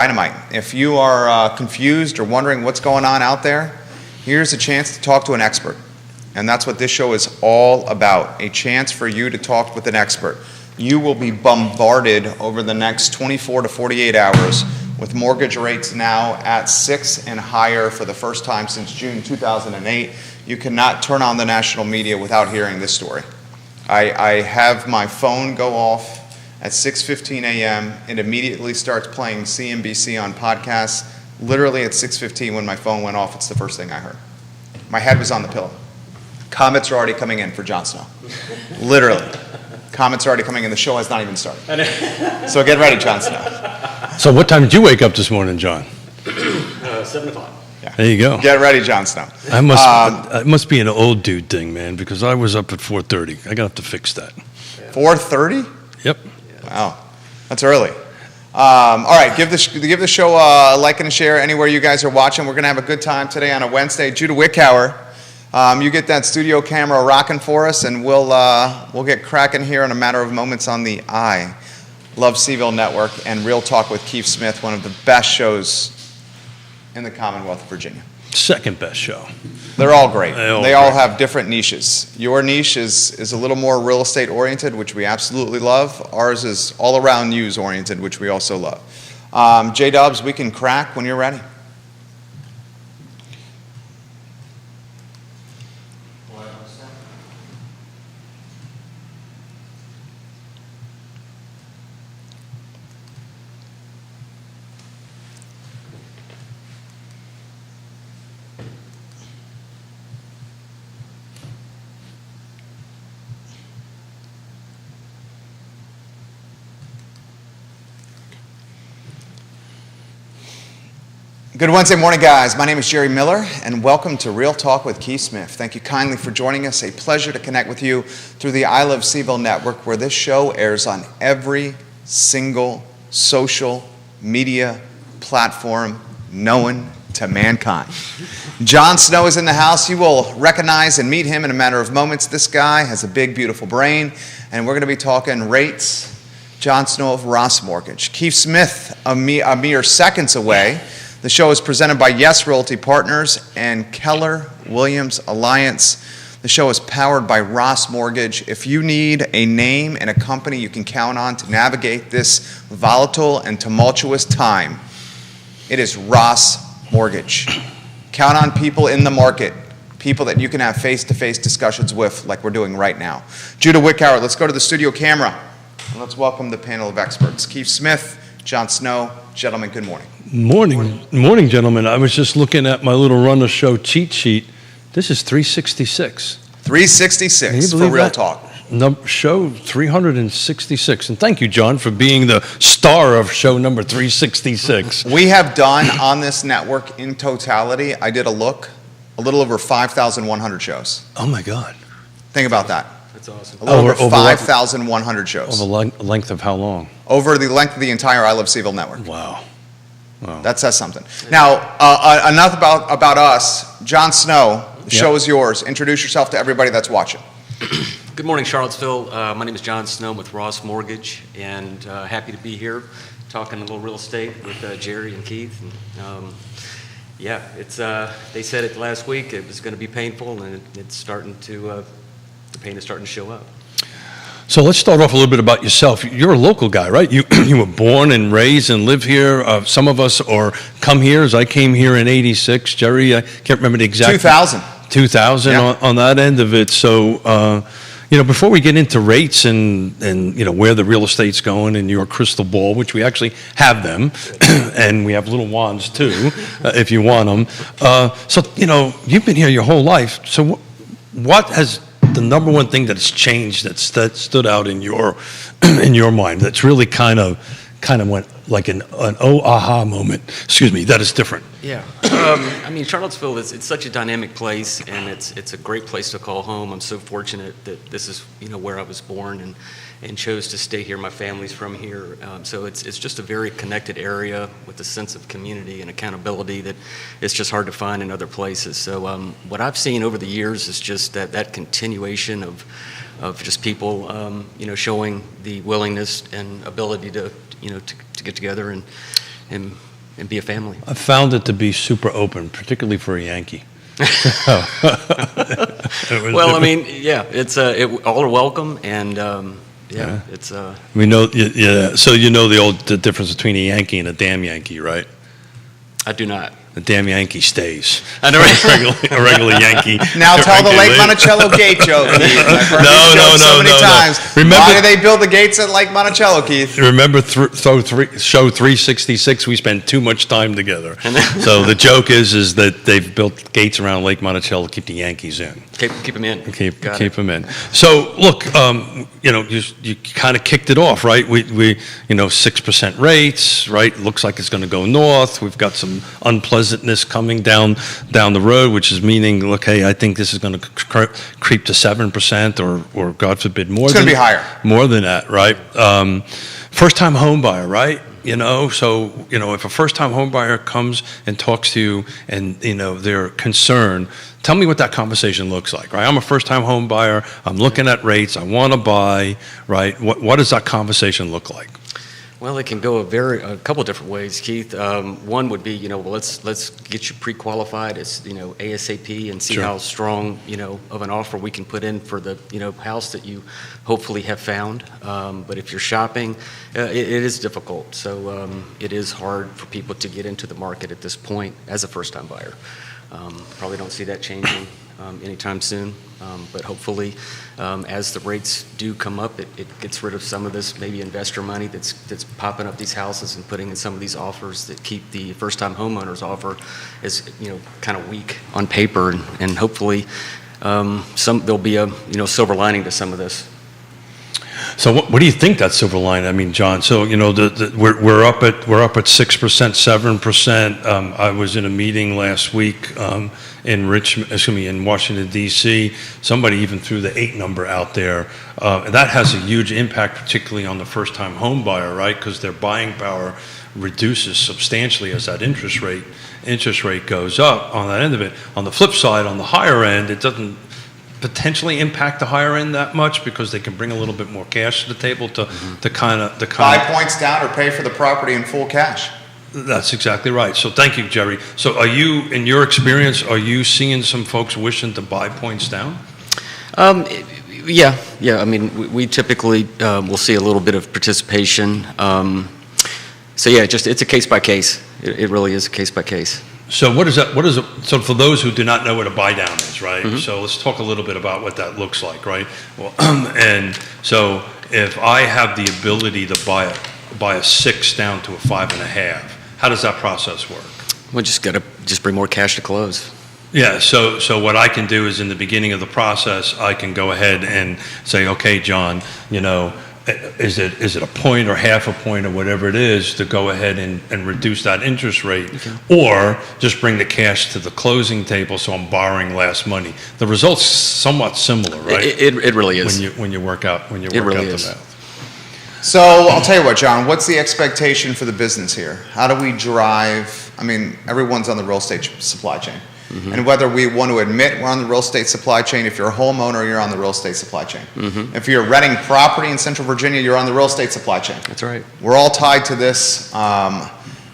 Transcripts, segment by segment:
Dynamite. If you are confused or wondering what's going on out there, here's a chance to talk to an expert. And that's what this show is all about, a chance for you to talk with an expert. You will be bombarded over the next 24 to 48 hours with mortgage rates now at 6 and higher for the first time since June 2008. You cannot turn on the national media without hearing this story. I have my phone go off at 6:15 a.m. It immediately starts playing CNBC on podcasts. Literally at 6:15 when my phone went off, it's the first thing I heard. My head was on the pillow. Comments are already coming in for Jon Snow. Literally. Comments are already coming in. The show has not even started. So get ready, Jon Snow. So what time did you wake up this morning, John? 7 o'clock. Yeah. There you go. Get ready, Jon Snow. It must be an old dude thing, man, because I was up at 4:30. I got to fix that. 4:30? Yep. Wow, that's early. All right, give the show a like and a share anywhere you guys are watching. We're going to have a good time today on a Wednesday. Judah Wickhauer, you get that studio camera rocking for us, and we'll get cracking here in a matter of moments on the I Love CVille Network and Real Talk with Keith Smith, one of the best shows in the Commonwealth of Virginia. Second best show. They're all great. They all great. have different niches. Your niche is a little more real estate oriented, which we absolutely love. Ours is all around news oriented, which we also love. J-Dubs, we can crack when you're ready. Good Wednesday morning, guys. My name is Jerry Miller, and welcome to Real Talk with Keith Smith. Thank you kindly for joining us. A pleasure to connect with you through the I Love CVille Network, where this show airs on every single social media platform known to mankind. Jon Snow is in the house. You will recognize and meet him in a matter of moments. This guy has a big, beautiful brain, and we're going to be talking rates. Jon Snow of Ross Mortgage. Keith Smith, a mere seconds away. The show is presented by Yes Realty Partners and Keller Williams Alliance. The show is powered by Ross Mortgage. If you need a name and a company you can count on to navigate this volatile and tumultuous time, it is Ross Mortgage. Count on people in the market, people that you can have face-to-face discussions with like we're doing right now. Judah Wickhauer, let's go to the studio camera and let's welcome the panel of experts. Keith Smith, Jon Snow. Gentlemen, good morning. Morning, gentlemen. I was just looking at my little run the show cheat sheet. This is 366. 366 for Real Talk. Show 366. And thank you, John, for being the star of show number 366. We have done on this network in totality, I did a little over 5,100 shows. Oh, my God. Think about that. That's awesome. A little over 5,100 shows. Over length of how long? Over the length of the entire I Love CVille Network. Wow. That says something. Now, enough about us. Jon Snow, the show is yours. Introduce yourself to everybody that's watching. Good morning, Charlottesville. My name is Jon Snow with Ross Mortgage, and happy to be here talking a little real estate with Jerry and Keith. And, they said it last week. It was going to be painful, and it's starting to. The pain is starting to show up. So let's start off a little bit about yourself. You're a local guy, right? You were born and raised and live here. Some of us are come here, as I came here in '86. Jerry, I can't remember the exact. 2000. 2000 Yeah. on that end of it. So, before we get into rates and where the real estate's going and your crystal ball, which we actually have them, and we have little wands too, if you want them. You've been here your whole life. So what has the number one thing that's changed that stood out in your mind that's really kind of went like an aha moment, that is different? Yeah. Charlottesville it's such a dynamic place, and it's a great place to call home. I'm so fortunate that this is where I was born and chose to stay here. My family's from here, so it's just a very connected area with a sense of community and accountability that it's just hard to find in other places. So what I've seen over the years is just that continuation of just people showing the willingness and ability to get together and and be a family. I found it to be super open, particularly for a Yankee. Well, I mean, yeah, it's all are welcome, and it's. We know, yeah. So you know the difference between a Yankee and a damn Yankee, right? I do not. A damn Yankee stays. I know. A regular Yankee. Now tell the Lake Monticello gate joke, Keith. I've heard this joke so many times. Remember, why do they build the gates at Lake Monticello, Keith? Remember show 366, we spent too much time together. So the joke is that they've built gates around Lake Monticello to keep the Yankees in. Keep them in. Keep them in. So look, you kind of kicked it off, right? We 6% rates, right? Looks like it's going to go north. We've got some unpleasantness coming down the road, which is meaning, look, hey, I think this is going to creep to 7% or God forbid more. It's going to be higher. More than that, right? First-time home buyer, right? So if a first-time home buyer comes and talks to you and, they're concerned, tell me what that conversation looks like, right? I'm a first-time home buyer. I'm looking at rates. I want to buy, right? What does that conversation look like? Well, it can go a couple different ways, Keith. One would be, let's get you pre-qualified as, ASAP and see Sure. how strong, of an offer we can put in for the, house that you hopefully have found. But if you're shopping, it is difficult. So it is hard for people to get into the market at this point as a first-time buyer. Probably don't see that changing anytime soon. But hopefully, as the rates do come up, it gets rid of some of this maybe investor money that's popping up these houses and putting in some of these offers that keep the first-time homeowners offer as kind of weak on paper, and hopefully there'll be a silver lining to some of this. So what do you think that silver line? I mean, John. So we're up at 6%, 7%. I was in a meeting last week in Washington D.C. Somebody even threw the 8 number out there. That has a huge impact, particularly on the first-time home buyer, right? Because their buying power reduces substantially as that interest rate goes up on that end of it. On the flip side, on the higher end, it doesn't potentially impact the higher end that much because they can bring a little bit more cash to the table to kind of buy points down or pay for the property in full cash. That's exactly right. So thank you, Jerry. So are you, in your experience, are you seeing some folks wishing to buy points down? Yeah. I mean, we typically will see a little bit of participation. So yeah, it's a case by case. It really is a case by case. So what is it? So for those who do not know what a buy down is, right? Mm-hmm. So let's talk a little bit about what that looks like, right? Well, and so if I have the ability to buy a 6 down to a 5.5, how does that process work? We just got to bring more cash to close. Yeah, so what I can do is in the beginning of the process, I can go ahead and say, okay, John, is it a point or half a point or whatever it is to go ahead and reduce that interest rate, okay, or just bring the cash to the closing table so I'm borrowing less money. The result's somewhat similar, right? It really is. When you work out the math. So I'll tell you what, John, what's the expectation for the business here? How do we drive, everyone's on the real estate supply chain. Mm-hmm. And whether we want to admit we're on the real estate supply chain, if you're a homeowner, you're on the real estate supply chain. Mm-hmm. If you're renting property in Central Virginia, you're on the real estate supply chain. That's right. We're all tied to this.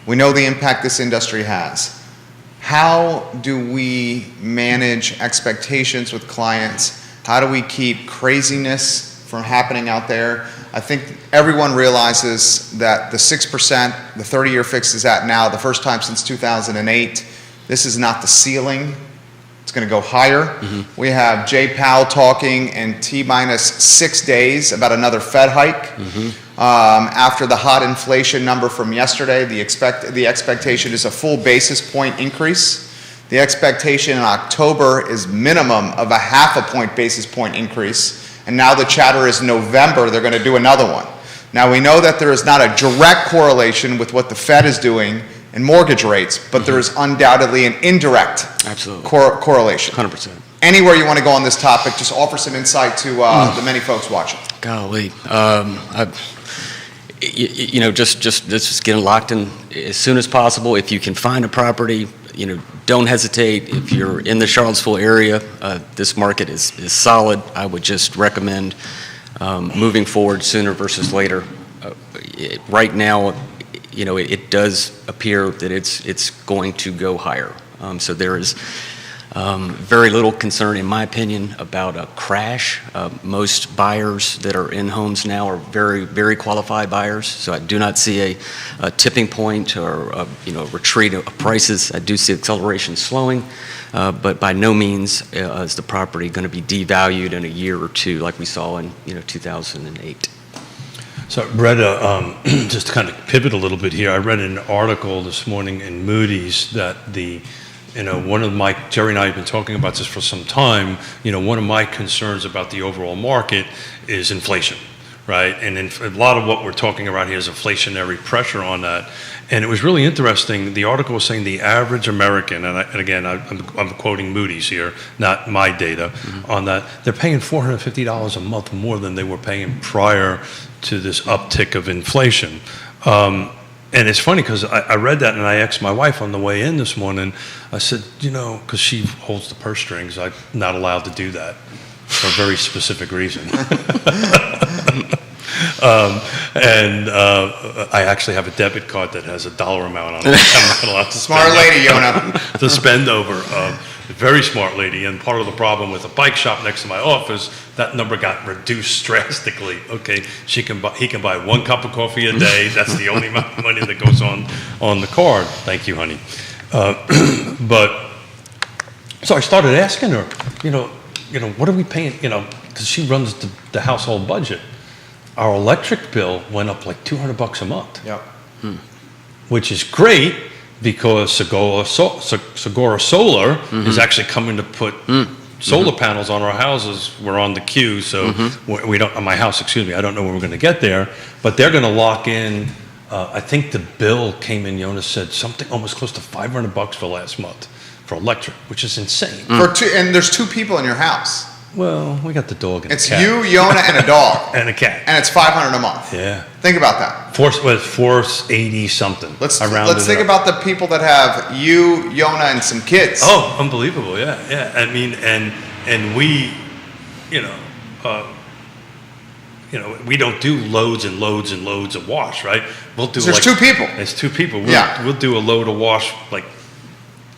We know the impact this industry has. How do we manage expectations with clients? How do we keep craziness from happening out there? I think everyone realizes that the 6%, the 30-year fix is at now, the first time since 2008. This is not the ceiling. It's going to go higher. Mm-hmm. We have Jay Powell talking in T-minus 6 days about another Fed hike. Mm-hmm. After the hot inflation number from yesterday, the expectation is a full basis point increase. The expectation in October is minimum of a half a point basis point increase. And now the chatter is November, they're going to do another one. Now we know that there is not a direct correlation with what the Fed is doing in mortgage rates, but there is undoubtedly an indirect correlation. 100%. Anywhere you want to go on this topic, just offer some insight to the many folks watching. Golly. Just getting locked in as soon as possible. If you can find a property, don't hesitate. If you're in the Charlottesville area, this market is solid. I would just recommend moving forward sooner versus later. Right now, it does appear that it's going to go higher. So there is very little concern, in my opinion, about a crash. Most buyers that are in homes now are very, very qualified buyers. So I do not see a tipping point or a retreat of prices. I do see acceleration slowing, but by no means is the property going to be devalued in a year or two like we saw in 2008. So I read, just to kind of pivot a little bit here, I read an article this morning in Moody's that Jerry and I have been talking about this for some time, one of my concerns about the overall market is inflation, right? And a lot of what we're talking about here is inflationary pressure on that. And it was really interesting. The article was saying the average American, I'm quoting Moody's here, not my data, on that, they're paying $450 a month more than they were paying prior to this uptick of inflation. And it's funny because I read that and I asked my wife on the way in this morning, I said, because she holds the purse strings, I'm not allowed to do that for a very specific reason. I actually have a debit card that has a dollar amount on it. I'm not allowed to Smart lady, Yona. to spend over. Very smart lady, and part of the problem with a bike shop next to my office, that number got reduced drastically. Okay, he can buy 1 cup of coffee a day. That's the only amount of money that goes on the card. Thank you, honey. But so I started asking her, what are we paying? Because she runs the household budget. Our electric bill went up like $200 a month. Yep. Which is great. Because Segura Solar is actually coming to put solar panels on our houses. We're on the queue, so we don't. On my house, excuse me. I don't know when we're going to get there, but they're going to lock in. I think the bill came in. Jonas said something almost close to $500 for last month for electric, which is insane. And there's 2 people in your house. Well, we got the dog and it's the cat. It's you, Yona, and a dog. And a cat. And it's $500 a month. Yeah. Think about that. 480 something. Let's think about the people that have you, Yona, and some kids. Oh, unbelievable! Yeah. I mean, and we, we don't do loads and loads and loads of wash, right? We'll do. There's 2 people. It's 2 people. Yeah. We'll do a load of wash like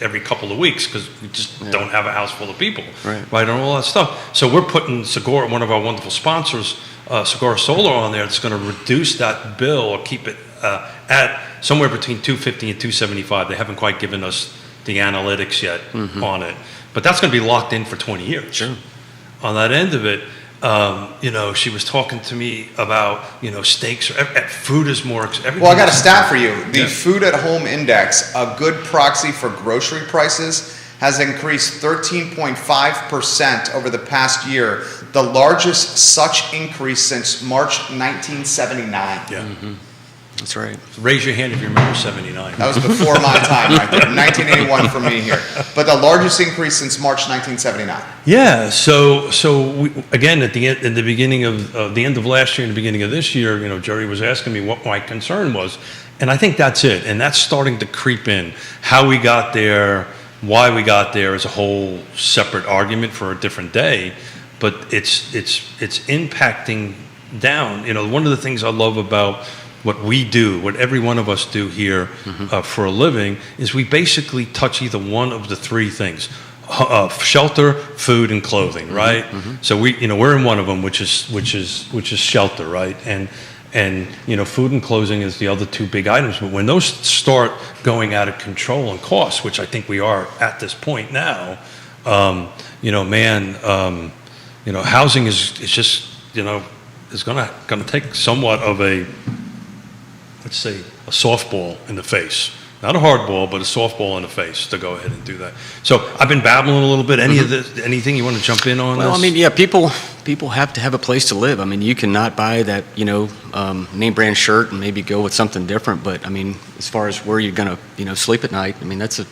every couple of weeks because we just don't have a house full of people, right? On all that stuff. So we're putting Segura, one of our wonderful sponsors, Segura Solar, on there. That's going to reduce that bill or keep it at somewhere between $250 and $275. They haven't quite given us the analytics yet on it, but that's going to be locked in for 20 years. Sure. On that end of it, she was talking to me about, steaks. Food is more. Well, I got a stat for you. The Food at Home Index, a good proxy for grocery prices, has increased 13.5% over the past year, the largest such increase since March 1979. Yeah. That's right. Raise your hand if you remember 79. That was before my time right there. 1981 for me here. But the largest increase since March 1979. Yeah. So we, again, at the beginning of the end of last year and the beginning of this year, Jerry was asking me what my concern was. And I think that's it. And that's starting to creep in. How we got there, why we got there is a whole separate argument for a different day. But it's impacting down. One of the things I love about what we do, what every one of us do here for a living, is we basically touch either one of the 3 things: shelter, food, and clothing. Right. So we're in one of them, which is shelter. Right. And food and clothing is the other 2 big items. But when those start going out of control in costs, which I think we are at this point now, housing is just is going to take somewhat of a, let's say, a softball in the face. Not a hard ball, but a softball in the face to go ahead and do that. So I've been babbling a little bit. Anything you want to jump in on? Well, this? I mean, people have to have a place to live. I mean, you cannot buy that, name brand shirt and maybe go with something different. But I mean, as far as where you're going to, sleep at night, I mean, that's a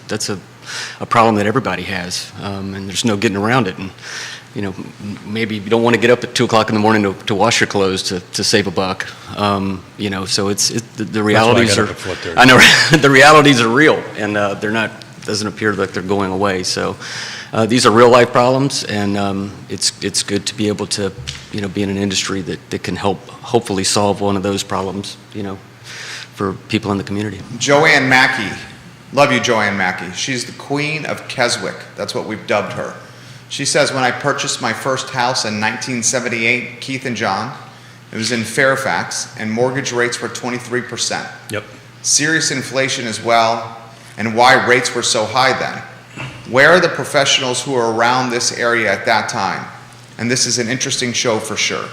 problem that everybody has, and there's no getting around it. And maybe you don't want to get up at 2 o'clock in the morning to wash your clothes to save a buck. So the realities are. I know the realities are real, and they're not. Doesn't appear like they're going away. So these are real life problems, and it's good to be able to be in an industry that can help hopefully solve one of those problems. for people in the community. Joanne Mackey. Love you, Joanne Mackey. She's the queen of Keswick. That's what we've dubbed her. She says, when I purchased my first house in 1978, Keith and John, it was in Fairfax, and mortgage rates were 23%. Yep. Serious inflation as well, and why rates were so high then. Where are the professionals who were around this area at that time? And this is an interesting show for sure.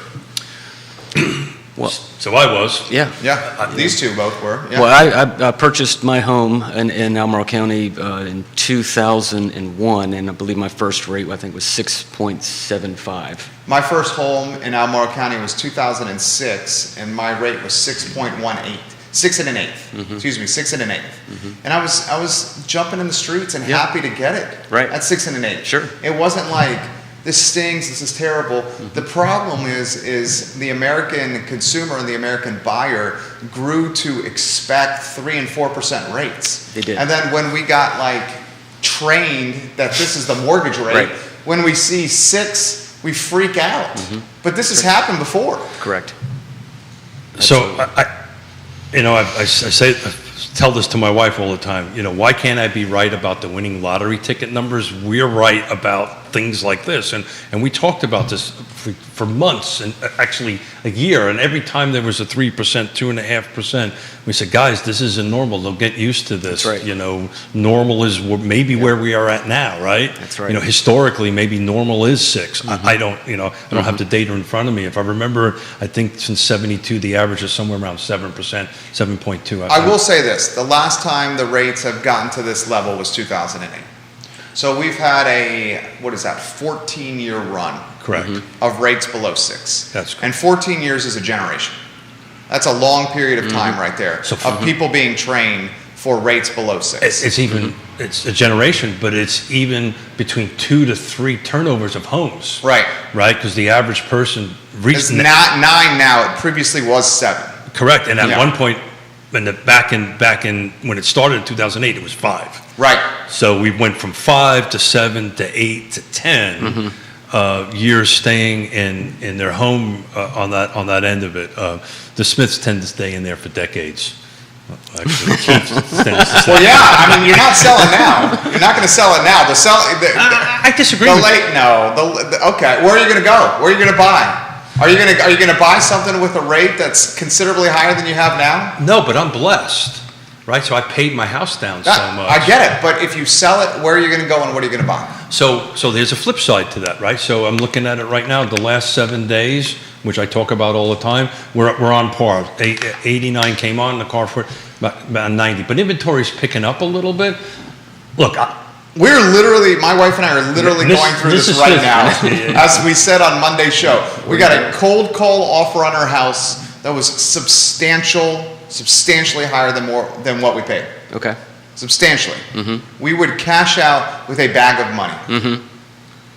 Well, So I was. yeah. Yeah, these two both were. Yeah. Well, I purchased my home in Albemarle County in 2001, and I believe my first rate, I think, was 6.75. My first home in Albemarle County was 2006, and my rate was 6.18. 6 and an eighth. Excuse me, 6 and an eighth. And I was jumping in the streets and happy to get it. Right. At 6 and an eighth. Sure. It wasn't like, this stings, this is terrible. The problem is the American consumer and the American buyer grew to expect 3 and 4% rates. They did. And then when we got like trained that this is the mortgage rate, Right. when we see 6, we freak out. But this has happened before. Correct. So I say, tell this to my wife all the time. Why can't I be right about the winning lottery ticket numbers? We're right about things like this, and we talked about this for months, and actually a year. And every time there was a 3%, 2.5%, we said, guys, this isn't normal. They'll get used to this. That's right. Normal is maybe where we are at now, right? That's right. Historically, maybe normal is 6. I don't have the data in front of me. If I remember, I think since '72, the average is somewhere around 7%, 7.2. I will say this, the last time the rates have gotten to this level was 2008. So we've had a, 14-year run Correct. of rates below 6. That's correct. And 14 years is a generation. That's a long period of time right there of people being trained for rates below 6. It's a generation, but it's even between 2 to 3 turnovers of homes. Right. Right? Because the average person It's reached not 9 now, it previously was 7. correct, and at Yeah. one point, back in when it started in 2008, it was 5. Right. So we went from 5 to 7 to 8 to 10 years staying in their home on that end of it. The Smiths tend to stay in there for decades. Actually, Keith tends to stay. Well, yeah, I mean, you're not selling now. You're not going to sell it now. I disagree. The with late, no. Okay, where are you going to go? Where are you going to buy? Are you going to buy something with a rate that's considerably higher than you have now? No, but I'm blessed, right? So I paid my house down so much. I get it, but if you sell it, where are you going to go and what are you going to buy? So there's a flip side to that, right? So I'm looking at it right now. The last 7 days, which I talk about all the time, we're on par. 89 came on the car for about 90, but inventory's picking up a little bit. Look, We're literally, my wife and I are literally This- going through this this is right good. now. Yeah. As we said on Monday's show, we got a cold call offer on our house that was substantially higher than what we paid. Okay. Substantially. We would cash out with a bag of money.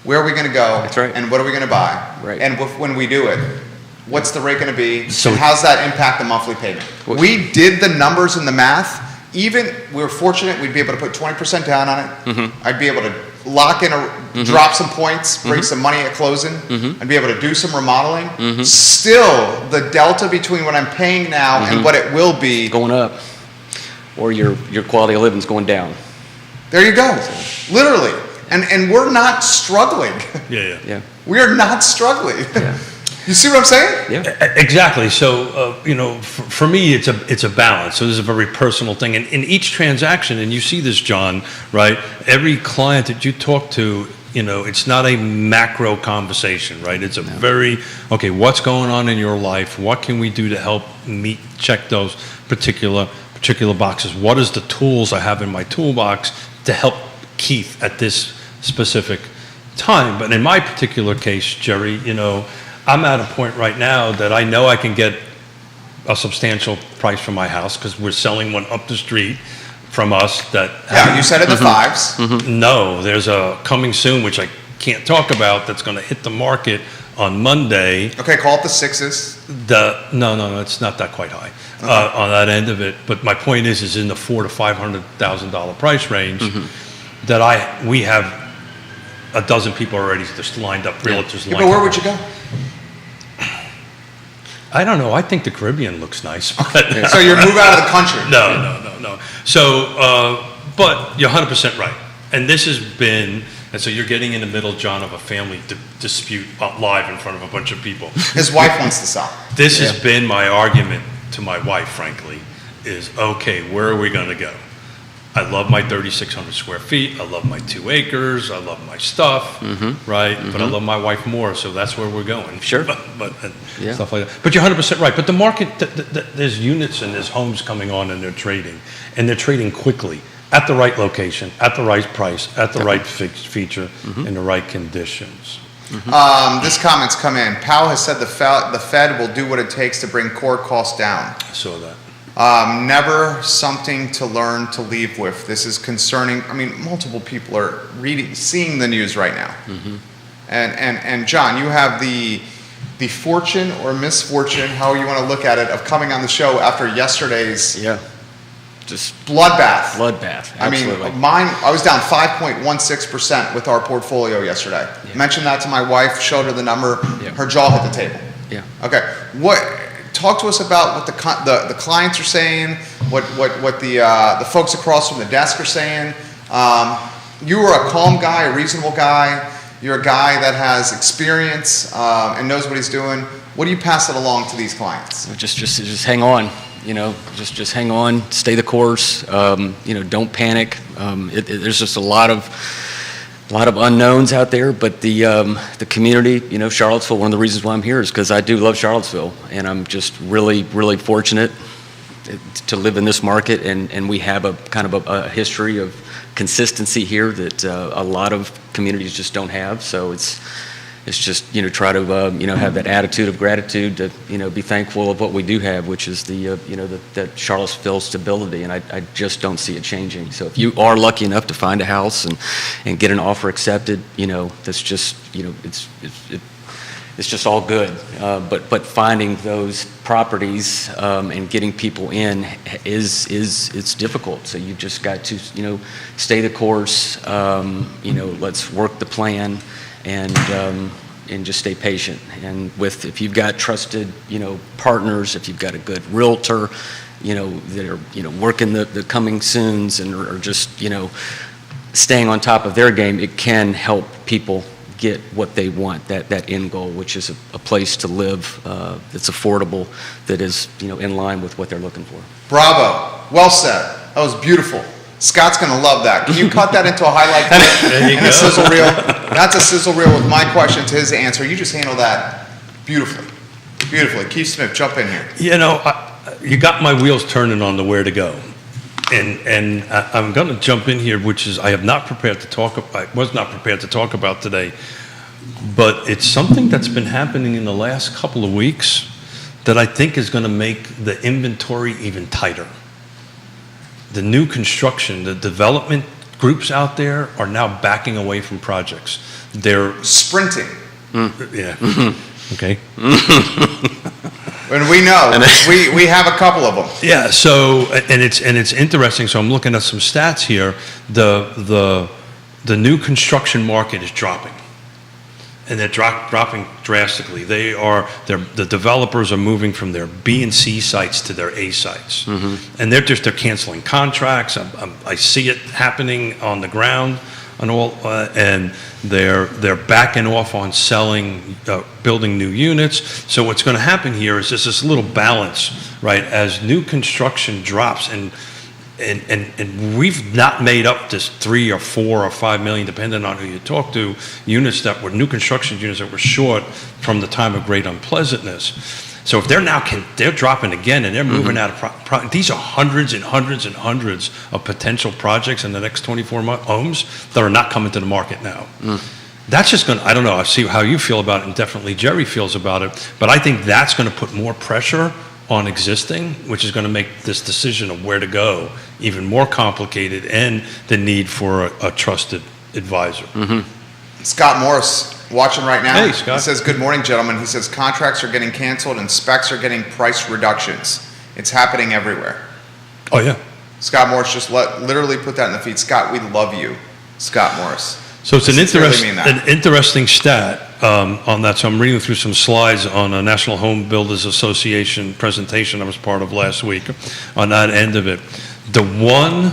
Where are we going to go? That's right. And what are we going to buy? Right. And when we do it, what's the rate going to be? So- And how's that impact the monthly payment? We did the numbers and the math. Even we were fortunate, we'd be able to put 20% down on it. I'd be able to lock in drop some points, bring some money at closing. I'd be able to do some remodeling. Still, the delta between what I'm paying now and what it will be, Going up, or your quality of living's going down. there you go. Literally. And we're not struggling. yeah. Yeah. We are not struggling. Yeah. You see what I'm saying? Yeah. Exactly. So, for me, it's a balance. So this is a very personal thing. And in each transaction, and you see this, John, right? Every client that you talk to, it's not a macro conversation, right? It's a very, okay, what's going on in your life? What can we do to help check those particular boxes? What is the tools I have in my toolbox to help Keith at this specific time? But in my particular case, Jerry, I'm at a point right now that I know I can get a substantial price for my house because we're selling one up the street from us that. Yeah, you said in the 5s. No, there's a coming soon, which I can't talk about, that's going to hit the market on Monday. Okay, call it the 6s. No, it's not that quite high on that end of it. But my point is in the $400,000 to $500,000 price range that we have a dozen people already just lined up, realtors lined up. But where would you go? I don't know. I think the Caribbean looks nice. So you're move out of the country. No. So, but you're 100% right. And this has been, and so you're getting in the middle, John, of a family dispute live in front of a bunch of people. His wife wants to sell. This has been my argument to my wife, frankly, is, okay, where are we going to go? I love my 3,600 square feet. I love my 2 acres. I love my stuff, right? But I love my wife more, so that's where we're going. Sure. But stuff like that. But you're 100% right. But the market, there's units and there's homes coming on and they're trading. And they're trading quickly, at the right location, at the right price, at the right feature, in the right conditions. This comment's come in. Powell has said the Fed will do what it takes to bring core costs down. I saw that. Never something to learn to leave with. This is concerning. I mean, multiple people are seeing the news right now. And John, you have the fortune or misfortune, however you want to look at it, of coming on the show after yesterday's just bloodbath. Absolutely. I mean, I was down 5.16% with our portfolio yesterday. Mentioned that to my wife, showed her the number, her jaw hit the table. Okay, talk to us about what the clients are saying, what the folks across from the desk are saying. You are a calm guy, a reasonable guy. You're a guy that has experience and knows what he's doing. What do you pass it along to these clients? Just hang on. Just hang on, stay the course. Don't panic. There's just a lot of unknowns out there, but the community, Charlottesville. One of the reasons why I'm here is because I do love Charlottesville, and I'm just really, really fortunate to live in this market, and we have a kind of a history of consistency here that a lot of communities just don't have. So it's just try to have that attitude of gratitude to be thankful of what we do have, which is the Charlottesville stability, and I just don't see it changing. So if you are lucky enough to find a house and get an offer accepted, that's just it's just all good. But finding those properties and getting people in it's difficult. So you've just got to stay the course. Let's work the plan. And just stay patient. And if you've got trusted, partners, if you've got a good realtor, that are, working the coming soons and are just, staying on top of their game, it can help people get what they want, that end goal, which is a place to live that's affordable, that is, in line with what they're looking for. Bravo. Well said. That was beautiful. Scott's going to love that. Can you cut that into a highlight clip and a sizzle reel? That's a sizzle reel with my question to his answer. You just handled that beautifully. Beautifully. Keith Smith, jump in here. You got my wheels turning on the where to go. And I'm going to jump in here, which is I was not prepared to talk about today, but it's something that's been happening in the last couple of weeks that I think is going to make the inventory even tighter. The new construction, the development groups out there are now backing away from projects. They're sprinting. Yeah. Okay. And we know we have a couple of them. Yeah. So and it's interesting. So I'm looking at some stats here. The new construction market is dropping, and they're dropping drastically. The developers are moving from their B and C sites to their A sites, and they're canceling contracts. I see it happening on the ground, and they're backing off on selling, building new units. So what's going to happen here is this little balance, right? As new construction drops and we've not made up this 3 or 4 or 5 million, depending on who you talk to, units that were new construction units that were short from the time of great unpleasantness. So if they're dropping again and they're moving out of these are hundreds and hundreds and hundreds of potential projects in the next 24 months, homes that are not coming to the market now. That's just I don't know, I see how you feel about it, and definitely Jerry feels about it, but I think that's going to put more pressure on existing, which is going to make this decision of where to go even more complicated, and the need for a trusted advisor. Scott Morris watching right now. Hey, Scott. He says, good morning, gentlemen. He says, contracts are getting canceled and specs are getting price reductions. It's happening everywhere. Oh, yeah. Scott Morris just literally put that in the feed. Scott, we love you. Scott Morris. So it's an Sincerely mean that. interesting stat. on that. So I'm reading through some slides on a National Home Builders Association presentation I was part of last week on that end of it. The one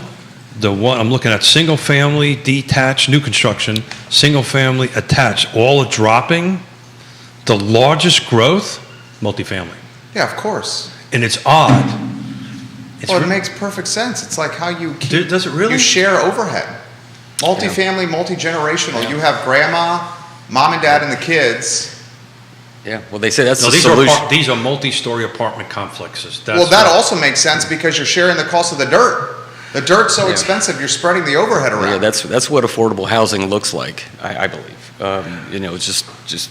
I'm looking at, single family, detached, new construction, single family, attached, all are dropping. The largest growth, multifamily. Yeah, of course. And it's odd. Well, it makes perfect sense. It's like how you keep, Does it really? You share overhead. Multifamily, multi-generational. You have grandma, mom and dad, and the kids. Yeah, well, they say that's No, the solution. these are multi-story apartment complexes. Well, that also makes sense because you're sharing the cost of the dirt. The dirt's so expensive, you're spreading the overhead around. Yeah, that's what affordable housing looks like, I believe. It's just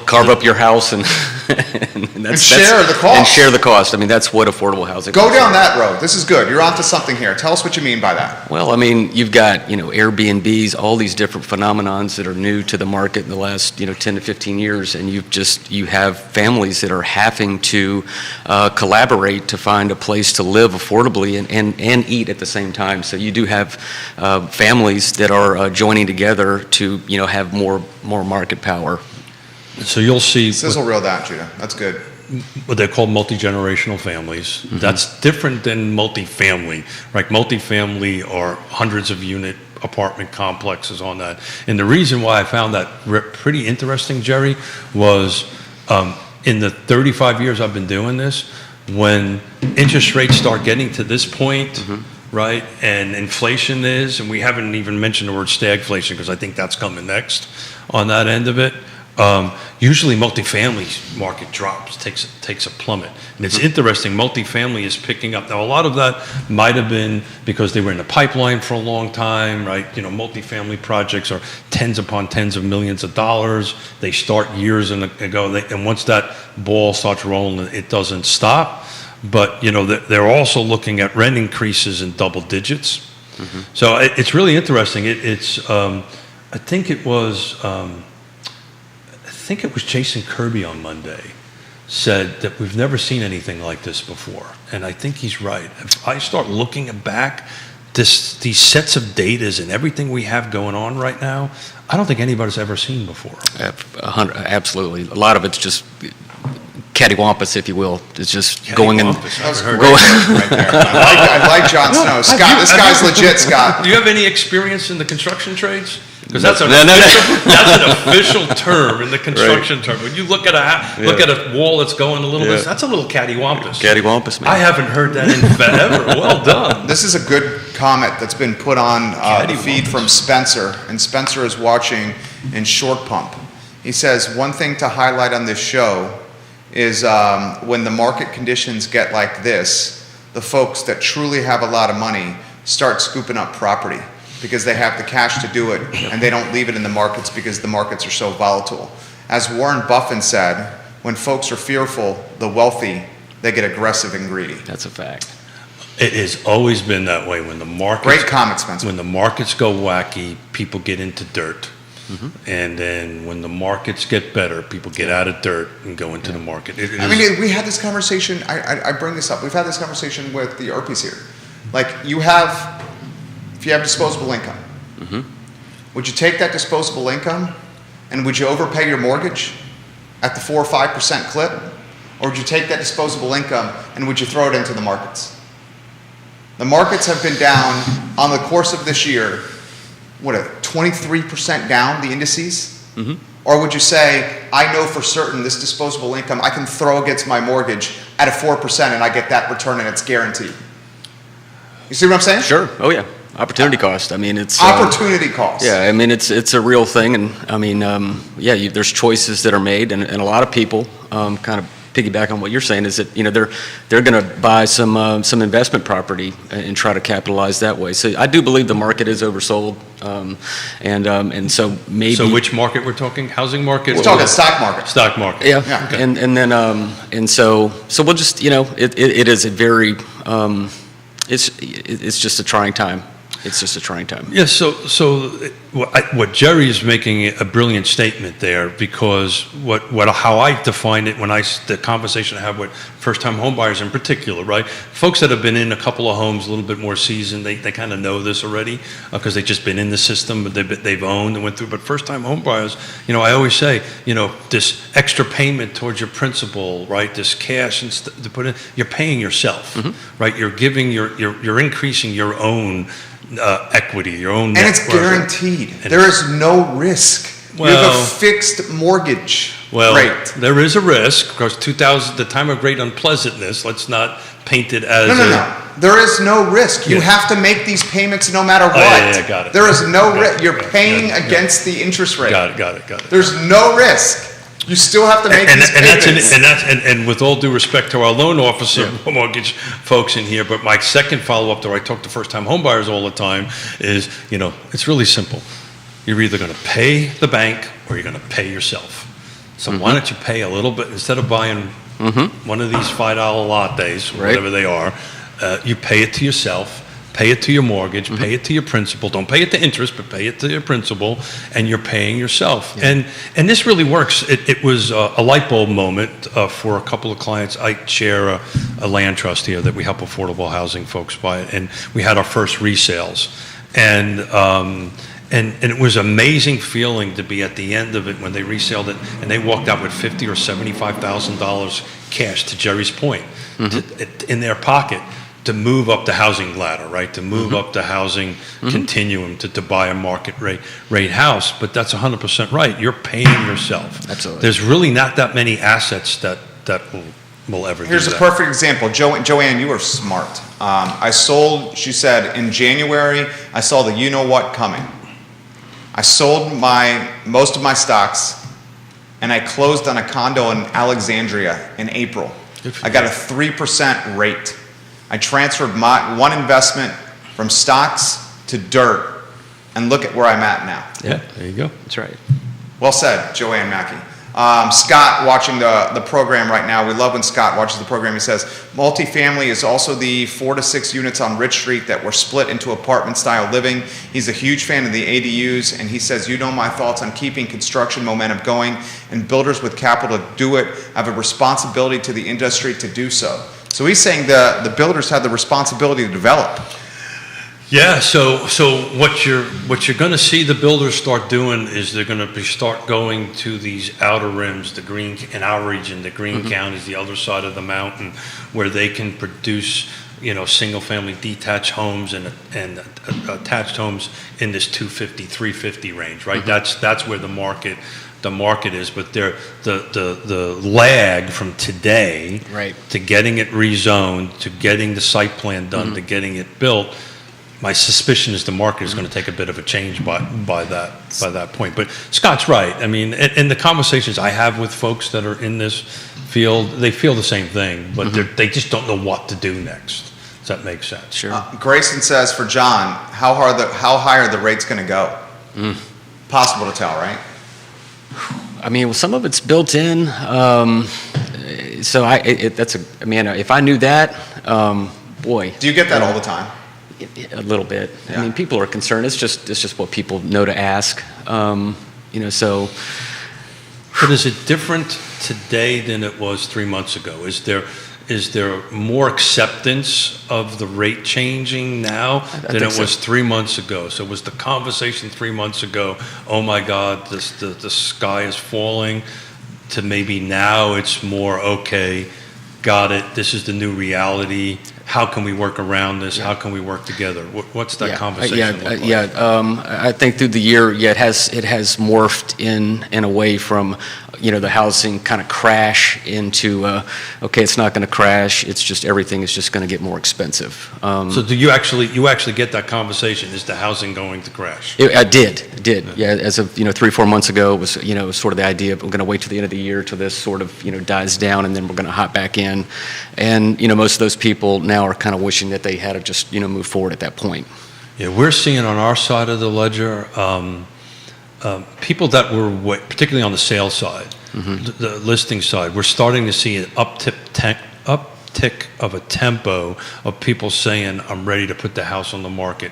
carve up your house and share the cost. And share the cost. I mean, that's what affordable housing Go looks down like. that road. This is good. You're onto something here. Tell us what you mean by that. Well, I mean, you've got, Airbnbs, all these different phenomenons that are new to the market in the last, 10 to 15 years, and you have families that are having to collaborate to find a place to live affordably and eat at the same time. So you do have families that are joining together to, have more market power. So you'll see Sizzle reel that, Judah. That's good. what they're called multi-generational families. Mm-hmm. That's different than multifamily, right? Multifamily are hundreds of unit apartment complexes on that. And the reason why I found that pretty interesting, Jerry, was in the 35 years I've been doing this, when interest rates start getting to this point, Mm-hmm. right, and inflation is, and we haven't even mentioned the word stagflation because I think that's coming next on that end of it. Usually multifamily market drops, takes a plummet. And it's interesting, multifamily is picking up. Now, a lot of that might have been because they were in the pipeline for a long time, right? Multifamily projects are tens upon tens of millions of dollars. They start years ago, and once that ball starts rolling, it doesn't stop. But, they're also looking at rent increases in double digits. Mm-hmm. So it's really interesting. I think it was Jason Kirby on Monday said that we've never seen anything like this before. And I think he's right. If I start looking back, these sets of datas and everything we have going on right now, I don't think anybody's ever seen before. Absolutely. A lot of it's just cattywampus, if you will. It's just going in. That was great right there. I like Jon Snow. Scott, this guy's legit, Scott. Do you have any experience in the construction trades? Because that's No. an official term in the construction term. When you look at a wall that's going a little bit, that's a little cattywampus. Cattywampus, man. I haven't heard that in forever. Well done. This is a good comment that's been put on the feed from Spencer, and Spencer is watching in Short Pump. He says, one thing to highlight on this show is when the market conditions get like this, the folks that truly have a lot of money start scooping up property because they have the cash to do it, and they don't leave it in the markets because the markets are so volatile. As Warren Buffett said, when folks are fearful, the wealthy, they get aggressive and greedy. That's a fact. It has always been that way. When the markets, Great comment, Spencer. When the markets go wacky, people get into dirt. Mm-hmm. And then when the markets get better, people get out of dirt and go into the market. We had this conversation, I bring this up, we've had this conversation with the Erpies here. Like, if you have disposable income, Mm-hmm. would you take that disposable income and would you overpay your mortgage at the 4 or 5% clip? Or would you take that disposable income and would you throw it into the markets? The markets have been down on the course of this year, 23% down, the indices? Mm-hmm. Or would you say, I know for certain this disposable income I can throw against my mortgage at a 4% and I get that return and it's guaranteed? You see what I'm saying? Sure. Oh, yeah. Opportunity cost. I mean, it's opportunity cost. Yeah, I mean, it's a real thing, and I mean, there's choices that are made, and a lot of people kind of piggyback on what you're saying is that they're going to buy some investment property and try to capitalize that way. So I do believe the market is oversold, and so maybe. So which market we're talking? Housing market? We're talking stock market. Stock market. Yeah, Yeah. okay. and then so we'll just it is a very it's just a trying time. it's just a trying time. Yeah, what Jerry is making a brilliant statement there, because how I define it when the conversation I have with first-time homebuyers in particular, right? Folks that have been in a couple of homes, a little bit more seasoned, they kind of know this already because they've just been in the system, but they've owned and went through. But first-time homebuyers, I always say, this extra payment towards your principal, right? This cash to put in, you're paying yourself, right? You're giving you're increasing your own equity, your own net and it's worth. Guaranteed. There is no risk. You have a fixed mortgage rate. There is a risk because 2000, the time of great unpleasantness. Let's not paint it as No. There is no risk. You have to make these payments no matter what. Yeah, got it. There is no risk. You're paying against the interest rate. Got it. There's no risk. You still have to make these payments. And with all due respect to our loan officer, mortgage folks in here, but my second follow-up, though I talk to first-time homebuyers all the time, is, it's really simple. You're either going to pay the bank or you're going to pay yourself. So why don't you pay a little bit, instead of buying one of these $5 lattes, whatever they are, you pay it to yourself. Pay it to your mortgage, pay it to your principal. Don't pay it to interest, but pay it to your principal, and you're paying yourself. Yeah. And this really works. It was a light bulb moment for a couple of clients. I chair a land trust here that we help affordable housing folks buy it, and we had our first resales. And it was an amazing feeling to be at the end of it when they resaled it, and they walked out with $50,000 or $75,000 cash, to Jerry's point, in their pocket, to move up the housing ladder, right? To move up the housing continuum to buy a market rate house. But that's 100% right. You're paying yourself. Absolutely. There's really not that many assets that will ever do that. Here's a perfect example. Joanne, you are smart. I sold, she said, in January, I saw the you-know-what coming. I sold most of my stocks, and I closed on a condo in Alexandria in April. I got a 3% rate. I transferred my one investment from stocks to dirt, and look at where I'm at now. Yeah, there you go. That's right. Well said, Joanne Mackey. Scott watching the program right now. We love when Scott watches the program. He says, multifamily is also the 4 to 6 units on Rich Street that were split into apartment-style living. He's a huge fan of the ADUs, and he says, my thoughts on keeping construction momentum going, and builders with capital to do it have a responsibility to the industry to do so. So he's saying the builders have the responsibility to develop. Yeah, so what you're going to see the builders start doing is they're going to start going to these outer rims, the green in our region, the green counties, the other side of the mountain, where they can produce single-family detached homes and attached homes in this 250, 350 range, right? That's where the market is, but the lag from today to getting it rezoned, to getting the site plan done, to getting it built. My suspicion is the market is going to take a bit of a change by that point. But Scott's right. I mean, in the conversations I have with folks that are in this field, they feel the same thing, but they just don't know what to do next. Does that make sense? Sure. Grayson says, for John, how high are the rates going to go? Possible to tell, right? I mean, well, some of it's built in. So if I knew that, boy. Do you get that all the time? A little bit. Yeah. I mean, people are concerned. It's just what people know to ask. So. But is it different today than it was 3 months ago? Is there more acceptance of the rate changing now than it was 3 months ago? So was the conversation 3 months ago, oh my God, the sky is falling, to maybe now it's more, okay, got it, this is the new reality, how can we work around this, how can we work together? What's that conversation look like? I think through the year, it has morphed in a way from, the housing kind of crash into, okay, it's not going to crash, it's just everything is just going to get more expensive. So do you actually get that conversation? Is the housing going to crash? I did. Yeah, as of 3-4 months ago, it was sort of the idea. We're going to wait till the end of the year till this sort of dies down, and then we're going to hop back in. And most of those people now are kind of wishing that they had to just move forward at that point. Yeah, we're seeing on our side of the ledger people that were particularly on the sales side, the listing side. We're starting to see an uptick of a tempo of people saying, "I'm ready to put the house on the market."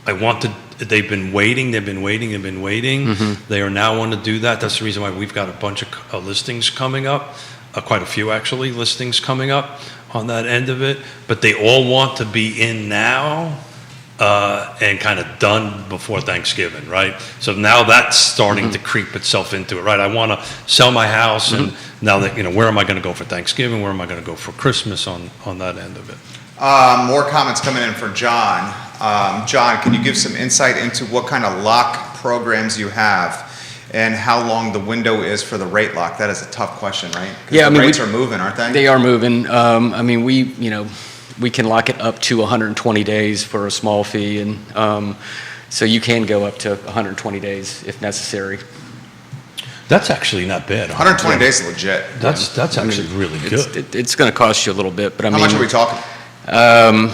they've been waiting. They are now want to do that. That's the reason why we've got a bunch of listings coming up, quite a few actually, listings coming up on that end of it. But they all want to be in now and kind of done before Thanksgiving, right? So now that's starting to creep itself into it, right? I want to sell my house, and now that, where am I going to go for Thanksgiving? Where am I going to go for Christmas on that end of it? More comments coming in for John. John, can you give some insight into what kind of lock programs you have and how long the window is for the rate lock? That is a tough question, right? 'Cause Yeah, the rates are moving, aren't they? They are moving. We can lock it up to 120 days for a small fee, and so you can go up to 120 days if necessary. That's actually not bad. 120 days is legit. That's actually really good. It's going to cost you a little bit, but How much are we talking? I'd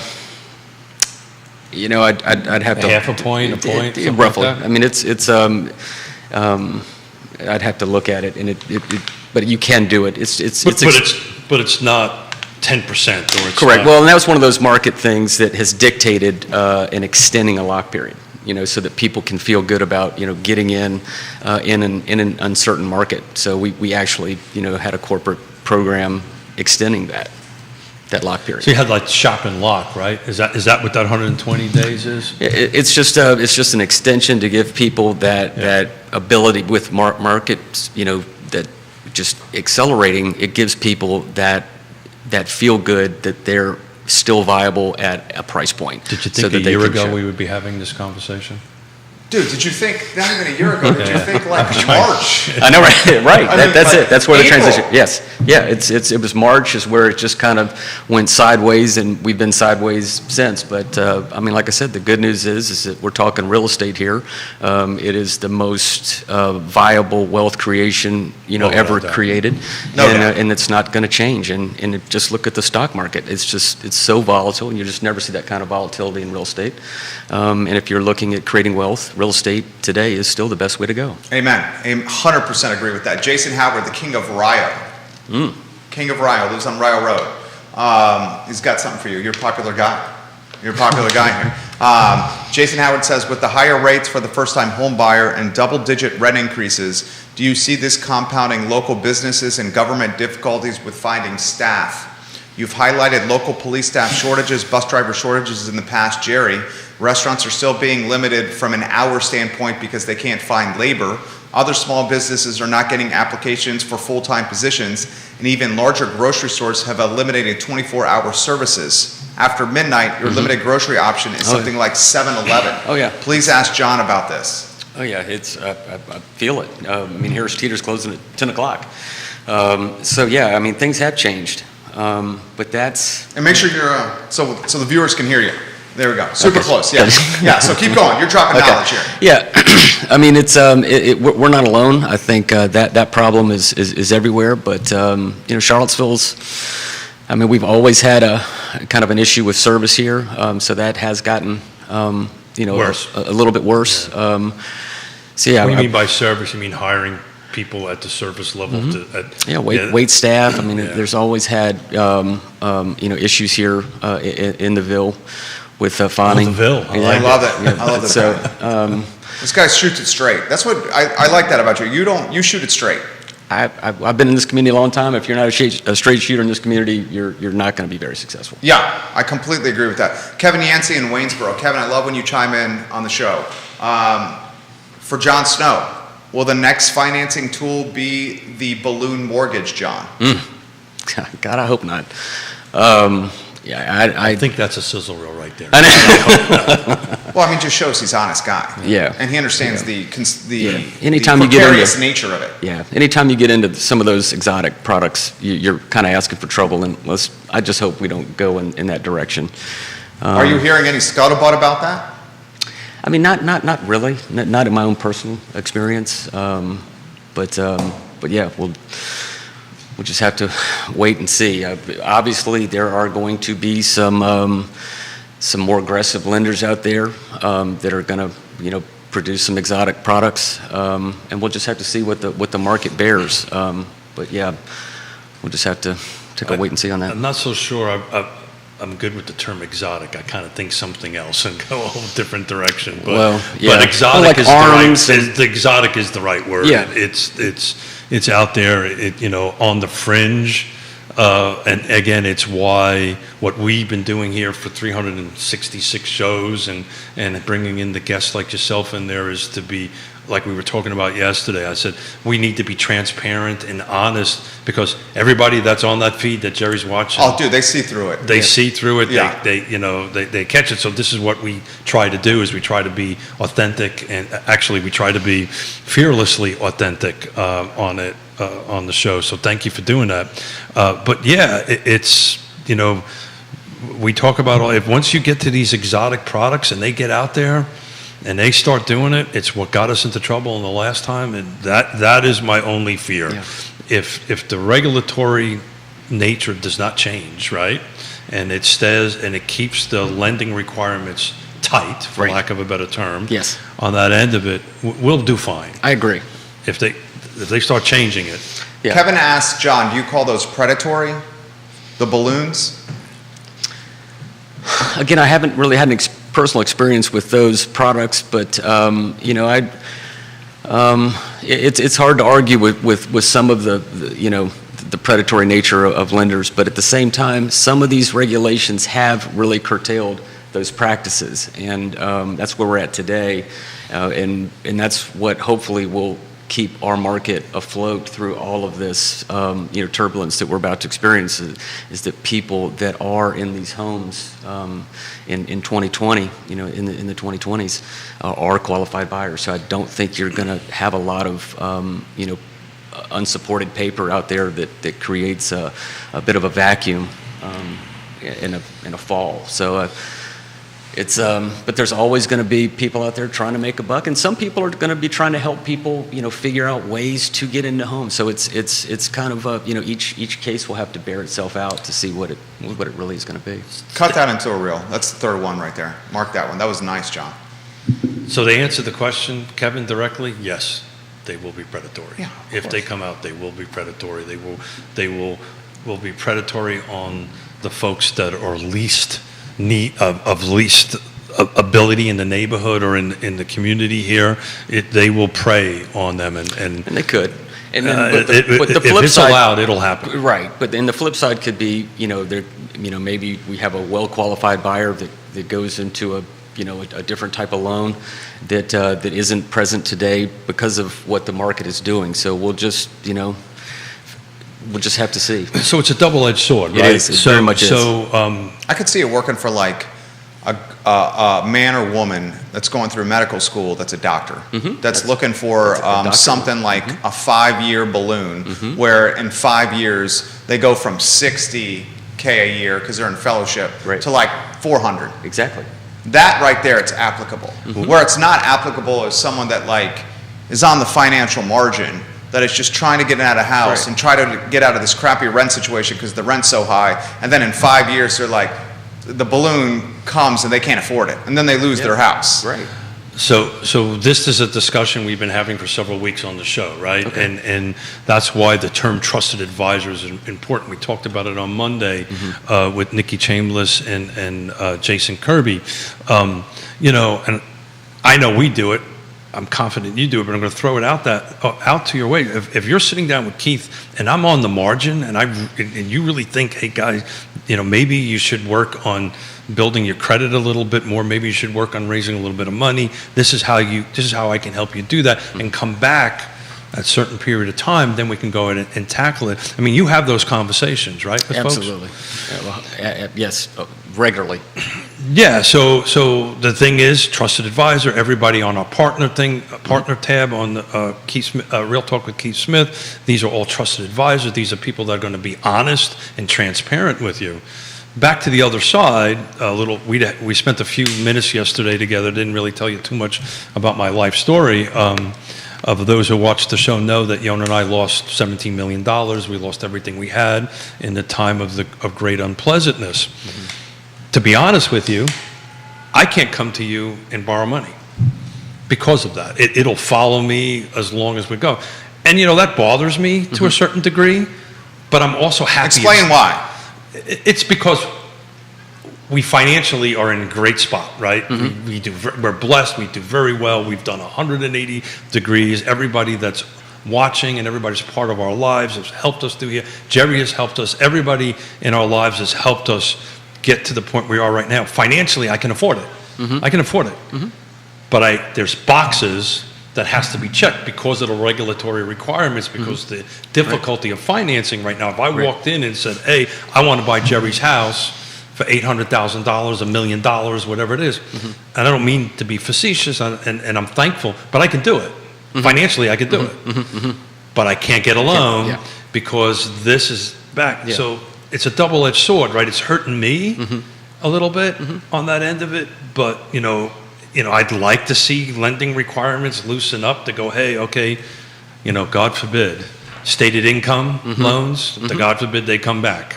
have to half a point, something roughly. like that? I mean, I'd have to look at it, and but you can do it. But it's not 10%, or it's correct. not- Well, and that was one of those market things that has dictated an extending a lock period. So that people can feel good about getting in an uncertain market. So we actually had a corporate program extending that lock period. So you had like shop and lock, right? Is that what that 120 days is? It's just an extension to give people that ability with markets, that just accelerating. It gives people that feel good that they're still viable at a price point. Did you so think that a they year can ago show. we would be having this conversation? Dude, did you think, not even a year ago, did you think like March? I know, right. I mean, That's like it. That's where the April. transition. Yes, yeah. It was March is where it just kind of went sideways, and we've been sideways since. But like I said, the good news is that we're talking real estate here. It is the most viable wealth creation ever no doubt. created, No doubt. and it's not going to change. And just look at the stock market. It's so volatile, and you just never see that kind of volatility in real estate. And if you're looking at creating wealth, real estate today is still the best way to go. Amen. 100% agree with that. Jason Howard, the king of Rio. King of Rio, lives on Rio Road. He's got something for you. You're a popular guy. You're a popular guy here. Jason Howard says, with the higher rates for the first-time home buyer and double-digit rent increases, do you see this compounding local businesses and government difficulties with finding staff? You've highlighted local police staff shortages, bus driver shortages in the past, Jerry. Restaurants are still being limited from an hour standpoint because they can't find labor. Other small businesses are not getting applications for full-time positions, and even larger grocery stores have eliminated 24-hour services. After midnight, your limited grocery option is something like 7-Eleven. Oh, yeah. Please ask John about this. Oh yeah, I feel it. Harris Teeter's closing at 10 o'clock. So yeah, things have changed. But that's... And make sure you're, so the viewers can hear you. There we go. Super Okay. close, yeah. Yeah, so keep going. You're dropping knowledge here. Yeah, we're not alone. I think that problem is everywhere. But Charlottesville's. We've always had a kind of an issue with service here. So that has gotten Worse. a little bit worse. So yeah. What do you mean by service? You mean hiring people at the service level? Wait staff. Yeah. There's always had issues here in the Ville with fawning. the Ville. I love it. I love it. So This guy shoots it straight. That's what I like that about you. You shoot it straight. I've been in this community a long time. If you're not a straight shooter in this community, you're not going to be very successful. Yeah, I completely agree with that. Kevin Yancey in Waynesboro. Kevin, I love when you chime in on the show. For John Snow, will the next financing tool be the balloon mortgage, John? God, I hope not. I think that's a sizzle reel right there. I know. Well, just shows he's an honest guy. Yeah. And he understands the Anytime the you get precarious into- nature of it. Yeah. Anytime you get into some of those exotic products, you're kind of asking for trouble, and I just hope we don't go in that direction. Are you hearing any scuttlebutt about that? Not really. Not in my own personal experience. But yeah, we'll just have to wait and see. Obviously, there are going to be some more aggressive lenders out there that are going to, produce some exotic products, and we'll just have to see what the market bears. But yeah, we'll just have to take a wait and see on that. I'm not so sure. I'm good with the term exotic. I kind of think something else and go a whole different direction. But, Well, yeah. but exotic Like is arms the exotic is the right word. Yeah. It's out there, on the fringe. And again, it's why what we've been doing here for 366 shows and bringing in the guests like yourself in there is to be, like we were talking about yesterday, I said, we need to be transparent and honest because everybody that's on that feed that Jerry's watching. Oh, dude, they see through it. They see through it. Yeah. They catch it. So this is what we try to do: is we try to be authentic, and actually we try to be fearlessly authentic on the show. So thank you for doing that. But yeah, it's we talk about if once you get to these exotic products and they get out there and they start doing it, it's what got us into trouble in the last time, and that is my only fear. Yeah. If the regulatory nature does not change, right, and it stays and it keeps the lending requirements tight, for Right. lack of a better term, Yes. on that end of it, we'll do fine. I agree. If they start changing it, Yeah. Kevin asked John, do you call those predatory, the balloons? Again, I haven't really had an personal experience with those products, but it's hard to argue with some of the predatory nature of lenders. But at the same time, some of these regulations have really curtailed those practices, and that's where we're at today, and that's what hopefully will keep our market afloat through all of this turbulence that we're about to experience, is that people that are in these homes in 2020, in the 2020s, are qualified buyers. So I don't think you're going to have a lot of unsupported paper out there that creates a bit of a vacuum in a fall. So. But there's always going to be people out there trying to make a buck, and some people are going to be trying to help people, figure out ways to get into homes. So it's kind of each case will have to bear itself out to see what it really is going to be. Cut that into a reel. That's the third one right there. Mark that one. That was nice, John. so they answer the question, Kevin, directly. Yes, they will be predatory. Yeah, of if they course. come out, they will be predatory. They will be predatory on the folks that are least least ability in the neighborhood or in the community here. They will prey on them, and And they could. And then, but the if flip it's side, allowed, it'll happen. right? But then the flip side could be, maybe we have a well-qualified buyer that goes into a different type of loan that isn't present today because of what the market is doing. So we'll just have to see. So it's a double-edged sword, It right? is. It very much is. I could see it working for like a man or woman that's going through medical school that's a doctor, that's looking for doctor. something like a 5-year balloon, where in 5 years they go from $60K a year because they're in fellowship Right. to like 400. Exactly. That right there, it's applicable. Where it's not applicable is someone that like is on the financial margin, that is just trying to get out of house Right. and try to get out of this crappy rent situation because the rent's so high, and then in 5 years they're like, the balloon comes and they can't afford it, and then they lose their house. Right. So this is a discussion we've been having for several weeks on the show, right? Okay. And that's why the term trusted advisor is important. We talked about it on Monday with Nikki Chambliss and Jason Kirby. And I know we do it. I'm confident you do it, but I'm going to throw it out to your way. If you're sitting down with Keith and I'm on the margin, and you really think, hey guys, maybe you should work on building your credit a little bit more. Maybe you should work on raising a little bit of money. This is how I can help you do that, and come back at a certain period of time. Then we can go in and tackle it. I mean, you have those conversations, right, with folks? Absolutely. Yes, regularly. Yeah, so the thing is, trusted advisor, everybody on our partner tab on the Keith Smith, Real Talk with Keith Smith, these are all trusted advisors. These are people that are going to be honest and transparent with you. Back to the other side, we spent a few minutes yesterday together, didn't really tell you too much about my life story. Of those who watched the show know that Yona and I lost $17 million. We lost everything we had in the time of great unpleasantness. To be honest with you, I can't come to you and borrow money because of that. It'll follow me as long as we go. And that bothers me to a certain degree, but I'm also happy. Explain why. It's because we financially are in a great spot, right? We're blessed. We do very well. We've done 180 degrees. Everybody that's watching and everybody's part of our lives has helped us do here. Jerry has helped us. Everybody in our lives has helped us get to the point we are right now. Financially, I can afford it. I can afford it. But there's boxes that has to be checked because of the regulatory requirements, because the difficulty of financing right now. If I walked in and said, hey, I want to buy Jerry's house for $800,000, $1 million, whatever it is, and I don't mean to be facetious, and I'm thankful, but I can do it. Financially, I can do it. But I can't get a loan because this is back. So it's a double-edged sword, right? It's hurting me a little bit on that end of it, but, I'd like to see lending requirements loosen up to go, hey, okay, God forbid, stated income loans, to God forbid they come back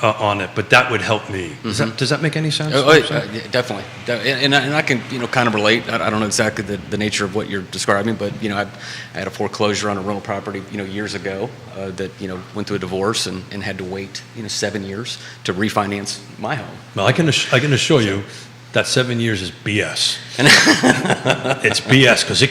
on it, but that would help me. Does that make any sense? Yeah, definitely. And I can, kind of relate. I don't know exactly the nature of what you're describing, but, I had a foreclosure on a rental property, years ago that, went through a divorce and had to wait, 7 years to refinance my home. Well, I can assure you that 7 years is BS. It's BS because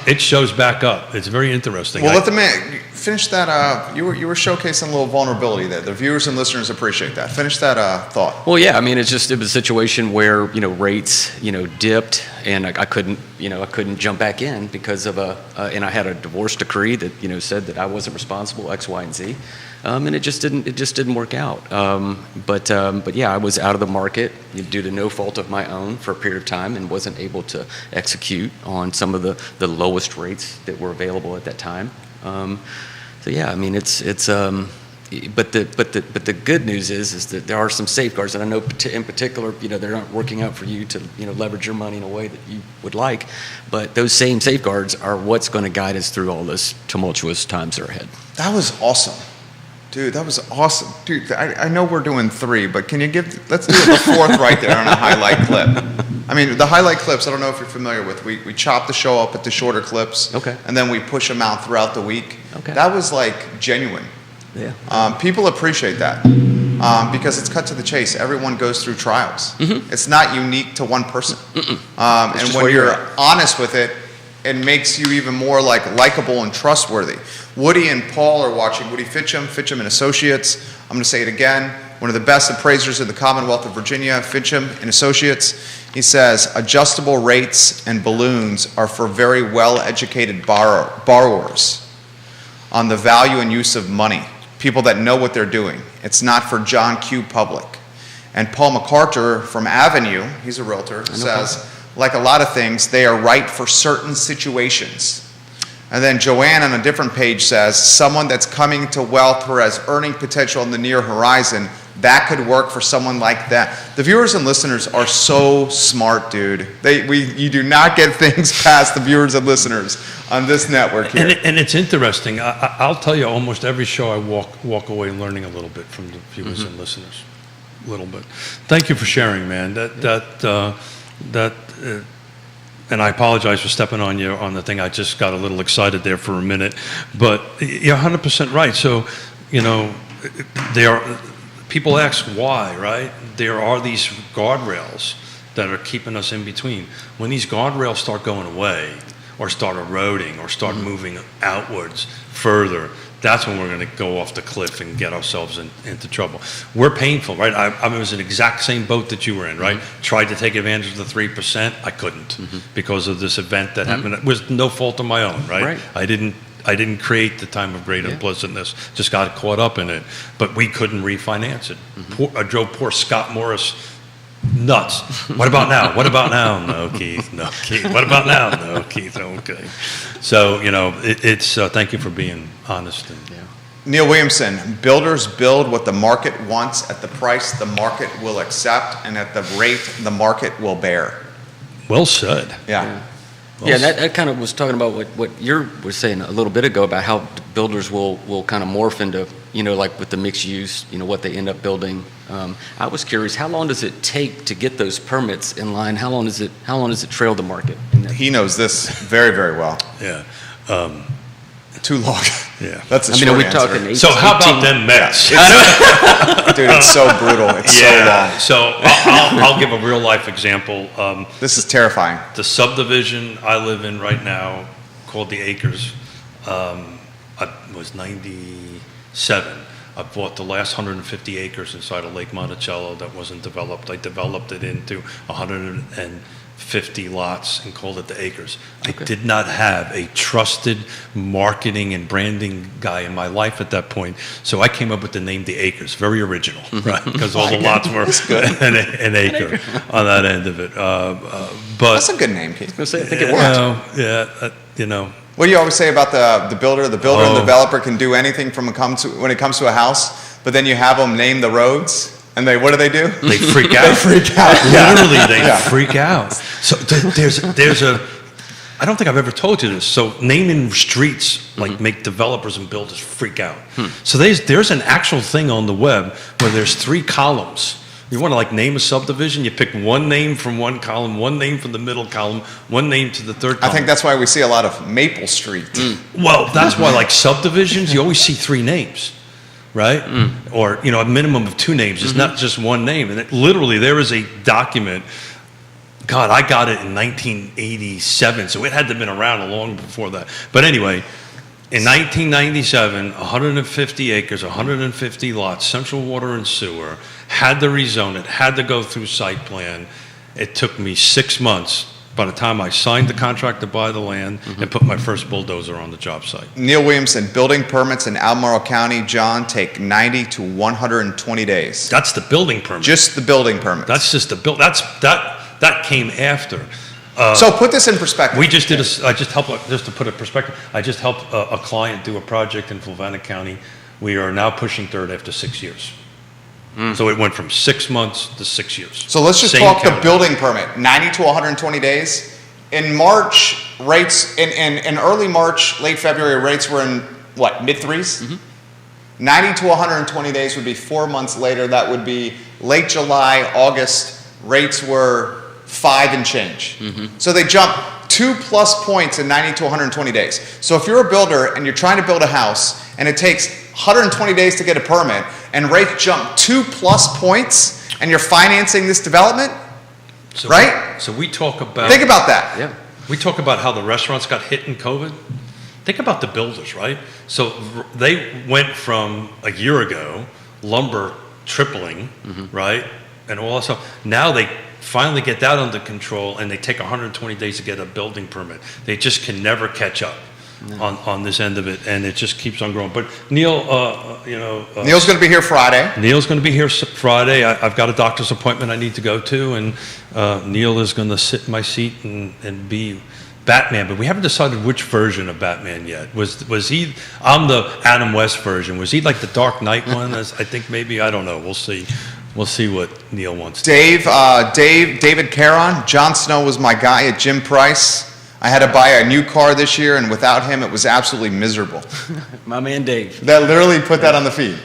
it shows back up. It's very interesting. Well, let the man finish that. You were showcasing a little vulnerability there. The viewers and listeners appreciate that. Finish that thought. Well, yeah. I mean, it was a situation where rates dipped, and I couldn't jump back in because of and I had a divorce decree that said that I wasn't responsible, X, Y, and Z. And it just didn't work out. But yeah, I was out of the market due to no fault of my own for a period of time, and wasn't able to execute on some of the lowest rates that were available at that time. So yeah, I mean, but the good news is that there are some safeguards, and I know in particular, they're not working out for you to leverage your money in a way that you would like, but those same safeguards are what's going to guide us through all those tumultuous times that are ahead. That was awesome. Dude, that was awesome. Dude, I know we're doing 3, but let's do the 4th right there on a highlight clip. I mean, the highlight clips, I don't know if you're familiar with, we chop the show up at the shorter clips, and then we push them out throughout the week. That was like genuine. Yeah. People appreciate that because it's cut to the chase. Everyone goes through trials. It's not unique to one person. And when you're honest with it, it makes you even more likable and trustworthy. Woody and Paul are watching. Woody Fitcham and Associates. I'm going to say it again. One of the best appraisers in the Commonwealth of Virginia, Fitcham and Associates. He says, adjustable rates and balloons are for very well-educated borrowers on the value and use of money, people that know what they're doing. It's not for John Q. Public. And Paul McCarter from Avenue, he's a realtor, says, like a lot of things, they are right for certain situations. And then Joanne on a different page says, someone that's coming to wealth or has earning potential in the near horizon, that could work for someone like that. The viewers and listeners are so smart, dude. You do not get things past the viewers and listeners on this network here. And it's interesting. I'll tell you, almost every show I walk away learning a little bit from the viewers and listeners. A little bit. Thank you for sharing, man. And I apologize for stepping on you on the thing. I just got a little excited there for a minute. But you're 100% right. So, people ask why, right? There are these guardrails that are keeping us in between. When these guardrails start going away or start eroding or start moving outwards further, that's when we're going to go off the cliff and get ourselves into trouble. We're painful, right? I was in the exact same boat that you were in, right? Tried to take advantage of the 3%. I couldn't because of this event that happened. It was no fault of my own, right? I didn't create the time of great unpleasantness. Just got caught up in it. But we couldn't refinance it. I drove poor Scott Morris nuts. What about now? What about now? No, Keith. No, Keith. What about now? No, Keith. Okay. So, it's thank you for being honest. Neil Williamson, builders build what the market wants at the price the market will accept and at the rate the market will bear. Well said. Yeah. Yeah, that kind of was talking about what you were saying a little bit ago about how builders will kind of morph into, like with the mixed use, what they end up building. I was curious, how long does it take to get those permits in line? How long does it trail the market? He knows this very, very well. Yeah. Too long. Yeah. That's a I mean, short are we answer. talking 18? So how about them Mets? Dude, it's so brutal. It's so long. So I'll give a real life example. This is terrifying. The subdivision I live in right now, called the Acres, I was 97. I bought the last 150 acres inside of Lake Monticello that wasn't developed. I developed it into 150 lots and called it the Acres. I did not have a trusted marketing and branding guy in my life at that point, so I came up with the name The Acres, very original, right? Because all the lots were an acre on that end of it. But That's a good name, Keith. I was gonna say, I think it worked. What do you always say about the builder? The builder and the developer can do anything when it comes to a house, but then you have them name the roads, and what do? They freak out. They freak out. Literally, they freak out. So there's a, I don't think I've ever told you this. So naming streets make developers and builders freak out. So there's an actual thing on the web where there's 3 columns. You want to name a subdivision, you pick one name from one column, one name from the middle column, one name to the third column. I think that's why we see a lot of Maple Street. Well, that's why subdivisions, you always see 3 names, right? Or, a minimum of 2 names. It's not just one name. And literally, there is a document. God, I got it in 1987, so it had to have been around long before that. But anyway, in 1997, 150 acres, 150 lots, central water and sewer, had to rezone it, had to go through site plan. It took me 6 months by the time I signed the contract to buy the land and put my first bulldozer on the job site. Neil Williamson, building permits in Albemarle County, John, take 90 to 120 days. That's the building permit. Just the building permits. That's just the build. That came after. So put this in perspective. We just did just to put it in perspective, I just helped a client do a project in Fluvanna County. We are now pushing third after 6 years. So it went from 6 months to 6 years. So let's just Same talk the county. building permit, 90 to 120 days. In March, rates, in early March, late February, rates were in mid 3s? 90 to 120 days would be 4 months later. That would be late July, August. Rates were 5 and change. So they jumped 2+ points in 90 to 120 days. So if you're a builder and you're trying to build a house and it takes 120 days to get a permit and rates jump 2+ points and you're financing this development, right? So we talk about. Think about that. Yeah. We talk about how the restaurants got hit in COVID. Think about the builders, right? So they went from a year ago, lumber tripling, right? And all that stuff. Now they finally get that under control and they take 120 days to get a building permit. They just can never catch up on this end of it, and it just keeps on growing. But Neil, Neil's going to be here Friday. Neil's going to be here Friday. I've got a doctor's appointment I need to go to, and Neil is going to sit in my seat and be Batman. But we haven't decided which version of Batman yet. Was he? I'm the Adam West version. Was he like the Dark Knight one? I think maybe. I don't know. We'll see. We'll see what Neil wants. David Caron. Jon Snow was my guy at Jim Price. I had to buy a new car this year, and without him, it was absolutely miserable. My man Dave. That literally put that on the feed.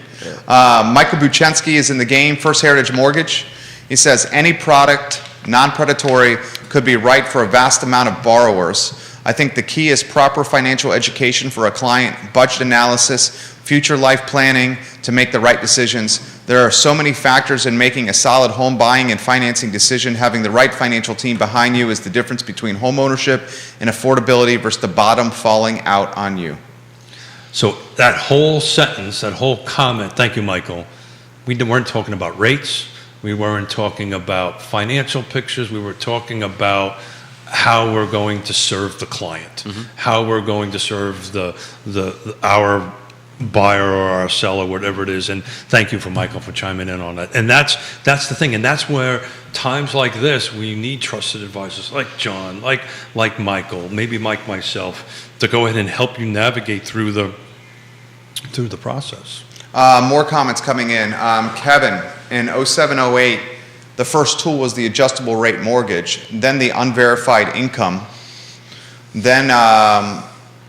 Michael Buchensky is in the game, First Heritage Mortgage. He says, any product, non-predatory, could be right for a vast amount of borrowers. I think the key is proper financial education for a client, budget analysis, future life planning to make the right decisions. There are so many factors in making a solid home buying and financing decision. Having the right financial team behind you is the difference between home ownership and affordability versus the bottom falling out on you. So that whole sentence, that whole comment, thank you, Michael, we weren't talking about rates. We weren't talking about financial pictures. We were talking about how we're going to serve the client, how we're going to serve our buyer or our seller, whatever it is. And thank you for Michael for chiming in on that. And that's the thing. And that's where times like this, we need trusted advisors like John, like Michael, maybe Mike myself, to go ahead and help you navigate through the process. More comments coming in. Kevin, in 07-08, the first tool was the adjustable rate mortgage, then the unverified income, then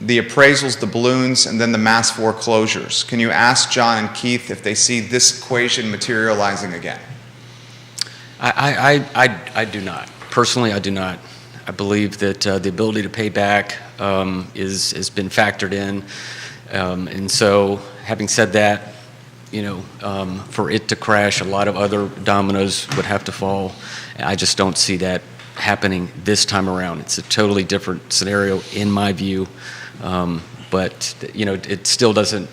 the appraisals, the balloons, and then the mass foreclosures. Can you ask John and Keith if they see this equation materializing again? I do not. Personally, I do not. I believe that the ability to pay back has been factored in. And so, having said that, for it to crash, a lot of other dominoes would have to fall. I just don't see that happening this time around. It's a totally different scenario in my view. But it still doesn't,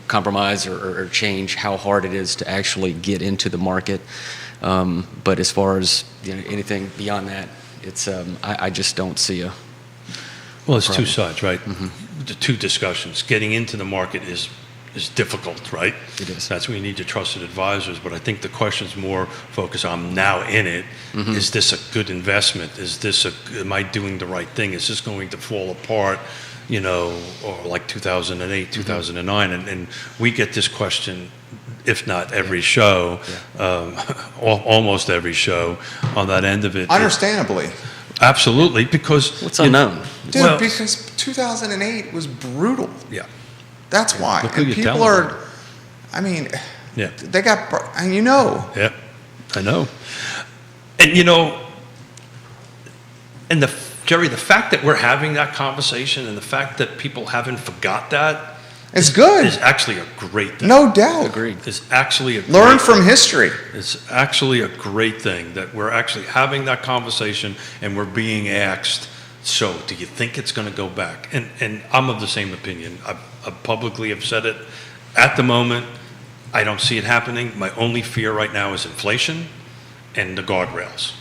compromise or change how hard it is to actually get into the market. But as far as anything beyond that, it's I just don't see a. Well, it's two sides, right? The two discussions. Getting into the market is difficult, right? It is. That's where you need your trusted advisors. But I think the question's more focused on now in it. Is this a good investment? Am I doing the right thing? Is this going to fall apart? Or like 2008, 2009, and we get this question, if not every show, almost every show on that end of it. Understandably. Absolutely, because what's unknown, dude. Because 2008 was brutal. Yeah, that's why. Look who and you're people telling. are. I mean, yeah, they got, and Yeah, I know, and and Jerry, the fact that we're having that conversation and the fact that people haven't forgot that it's good. Is actually a great thing. No doubt. Agreed. It's actually a learn great from thing. history. It's actually a great thing that we're actually having that conversation and we're being asked, so do you think it's going to go back? And I'm of the same opinion. I publicly have said it. At the moment, I don't see it happening. My only fear right now is inflation and the guardrails.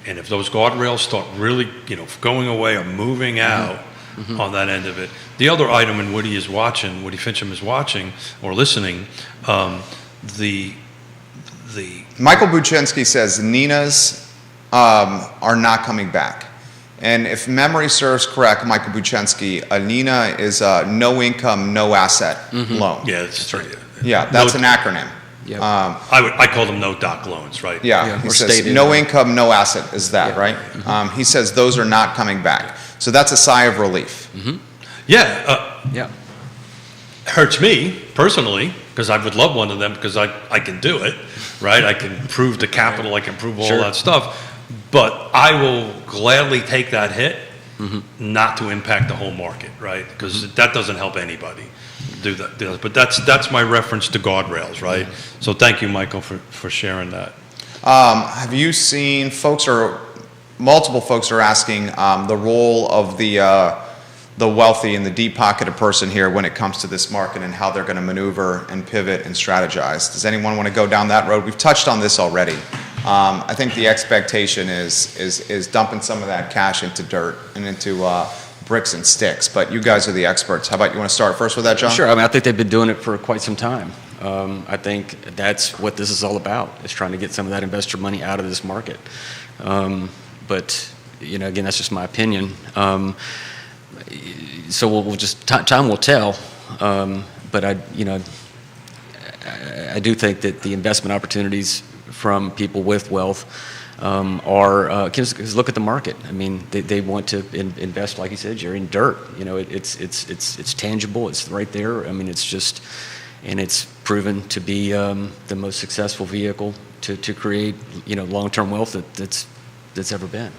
And if those guardrails start really, going away or moving out on that end of it. The other item, and Woody Fincham is watching or listening, the Michael Buczynski says Nina's are not coming back. And if memory serves correct, Michael Buczynski, a Nina is a no income, no asset loan. Yeah, that's right. Yeah, that's an acronym. Yep. I call them no doc loans, right? Yeah, he or says stated. no income, no asset is that, right? He says those are not coming back. So that's a sigh of relief. Yeah. Yeah. Hurts me personally because I would love one of them because I can do it, right? I can prove the capital, I can prove all Sure. that stuff. But I will gladly take that hit not to impact the whole market, right? Because that doesn't help anybody. Do that. But that's my reference to guardrails, right? So thank you, Michael, for sharing that. Have you seen multiple folks are asking the role of the wealthy and the deep-pocketed person here when it comes to this market and how they're going to maneuver and pivot and strategize. Does anyone want to go down that road? We've touched on this already. I think the expectation is dumping some of that cash into dirt and into bricks and sticks, but you guys are the experts. How about you want to start first with that, John? Sure. I think they've been doing it for quite some time. I think that's what this is all about, is trying to get some of that investor money out of this market. But, again, that's just my opinion. So we'll just, time will tell. But I do think that the investment opportunities from people with wealth are, because look at the market. I mean, they want to invest, like you said, Jerry, in dirt. It's tangible. It's right there. I mean, it's just, and it's proven to be the most successful vehicle to create, long-term wealth that's ever been.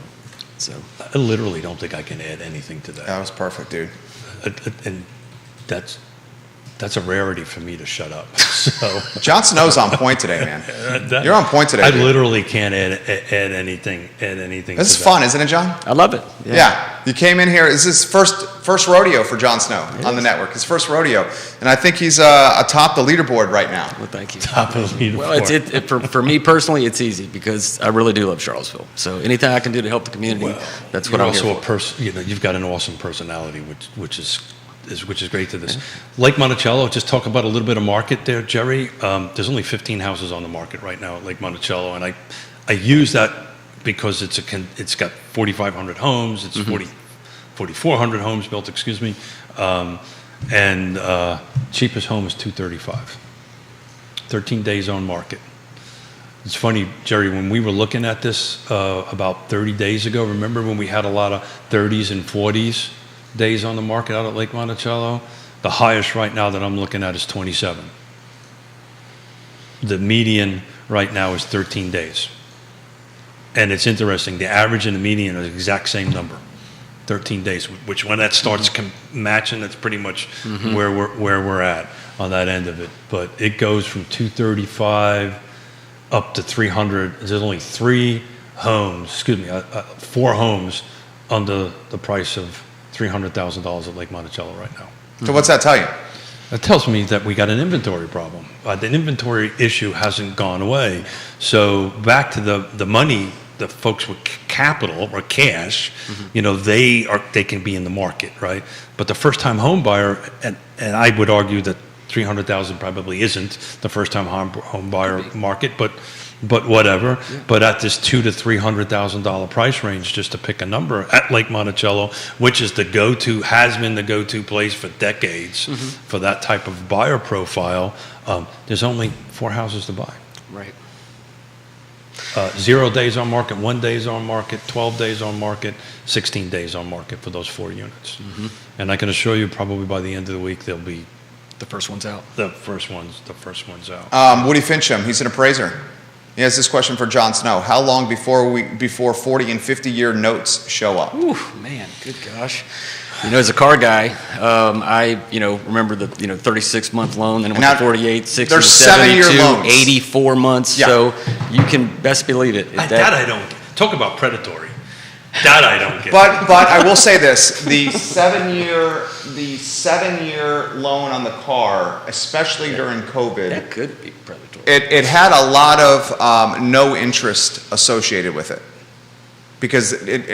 So I literally don't think I can add anything to that. That was perfect, dude. And that's a rarity for me to shut up. So Jon Snow's on point today, man. You're on point today, I dude. literally can't add anything. This is to fun, isn't it, John? I love it. Yeah. You came in here. This is first rodeo for Jon Snow on the network. His first rodeo, and I think he's atop the leaderboard right now. Well, thank you. Top of the leaderboard. Well, for me personally, it's easy because I really do love Charlottesville. So anything I can do to help the community, that's what You're I'm here also for. a person. You've got an awesome personality, which is great to this. Lake Monticello, just talk about a little bit of market there, Jerry. There's only 15 houses on the market right now at Lake Monticello, and I use that because it's got 4,500 homes. It's 4,400 homes built, excuse me, and cheapest home is $235. 13 days on market. It's funny, Jerry, when we were looking at this about 30 days ago, remember when we had a lot of 30s and 40s days on the market out at Lake Monticello? The highest right now that I'm looking at is 27. The median right now is 13 days. And it's interesting, the average and the median are the exact same number, 13 days, which when that starts matching, that's pretty much where we're at on that end of it. But it goes from 235 up to 300. There's only 4 homes under the price of $300,000 at Lake Monticello right now. So what's that tell you? That tells me that we got an inventory problem. The inventory issue hasn't gone away. So back to the money, the folks with capital or cash, they can be in the market, right? But the first-time home buyer, and I would argue that 300,000 probably isn't the first-time home buyer market, but whatever. Yeah. But at this $200,000 to $300,000 price range, just to pick a number, at Lake Monticello, which is has been the go-to place for decades for that type of buyer profile, there's only 4 houses to buy. Right. 0 days on market, 1 days on market, 12 days on market, 16 days on market for those 4 units. And I can assure you, probably by the end of the week, they'll be the first ones out. The first ones out. Woody Fincham, he's an appraiser. He has this question for John Snow. How long before 40 and 50-year notes show up? Ooh, man, good gosh. As a car guy, I remember the 36-month loan, then it went to 48, 60, there's 72, 7-year loans. 84 months. Yeah. So you can best believe it. That I don't get. Talk about predatory. That I don't get. But I will say this: the 7-year loan on the car, especially during COVID, that could be predatory. It had a lot of no interest associated with it. Because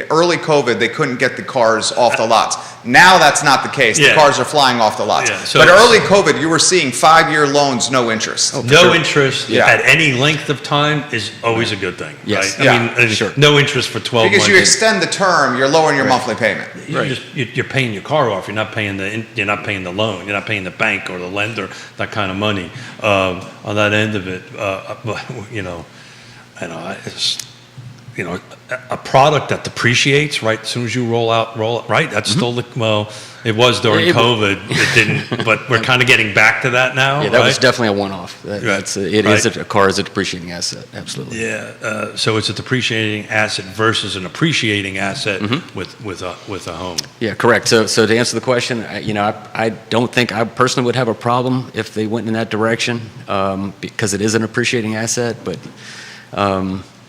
early COVID, they couldn't get the cars off the lots. Now that's not the case. Yeah. The cars are flying off the lots. Yeah, so but early COVID, you were seeing 5-year loans, no interest. Interest at any length of time is always a good thing. Yes. Right? Yeah. Sure. No interest for 12 months. Because you extend the term, you're lowering your monthly payment. You're paying your car off. You're not paying the loan. You're not paying the bank or the lender that kind of money on that end of it. A product that depreciates right as soon as you roll it, right? That's still it was during COVID. It didn't, but we're kind of getting back to that now. Yeah, that was definitely a one-off. A car is a depreciating asset, absolutely. Yeah, so it's a depreciating asset versus an appreciating asset with a home. Yeah, correct. So to answer the question, I don't think I personally would have a problem if they went in that direction because it is an appreciating asset, but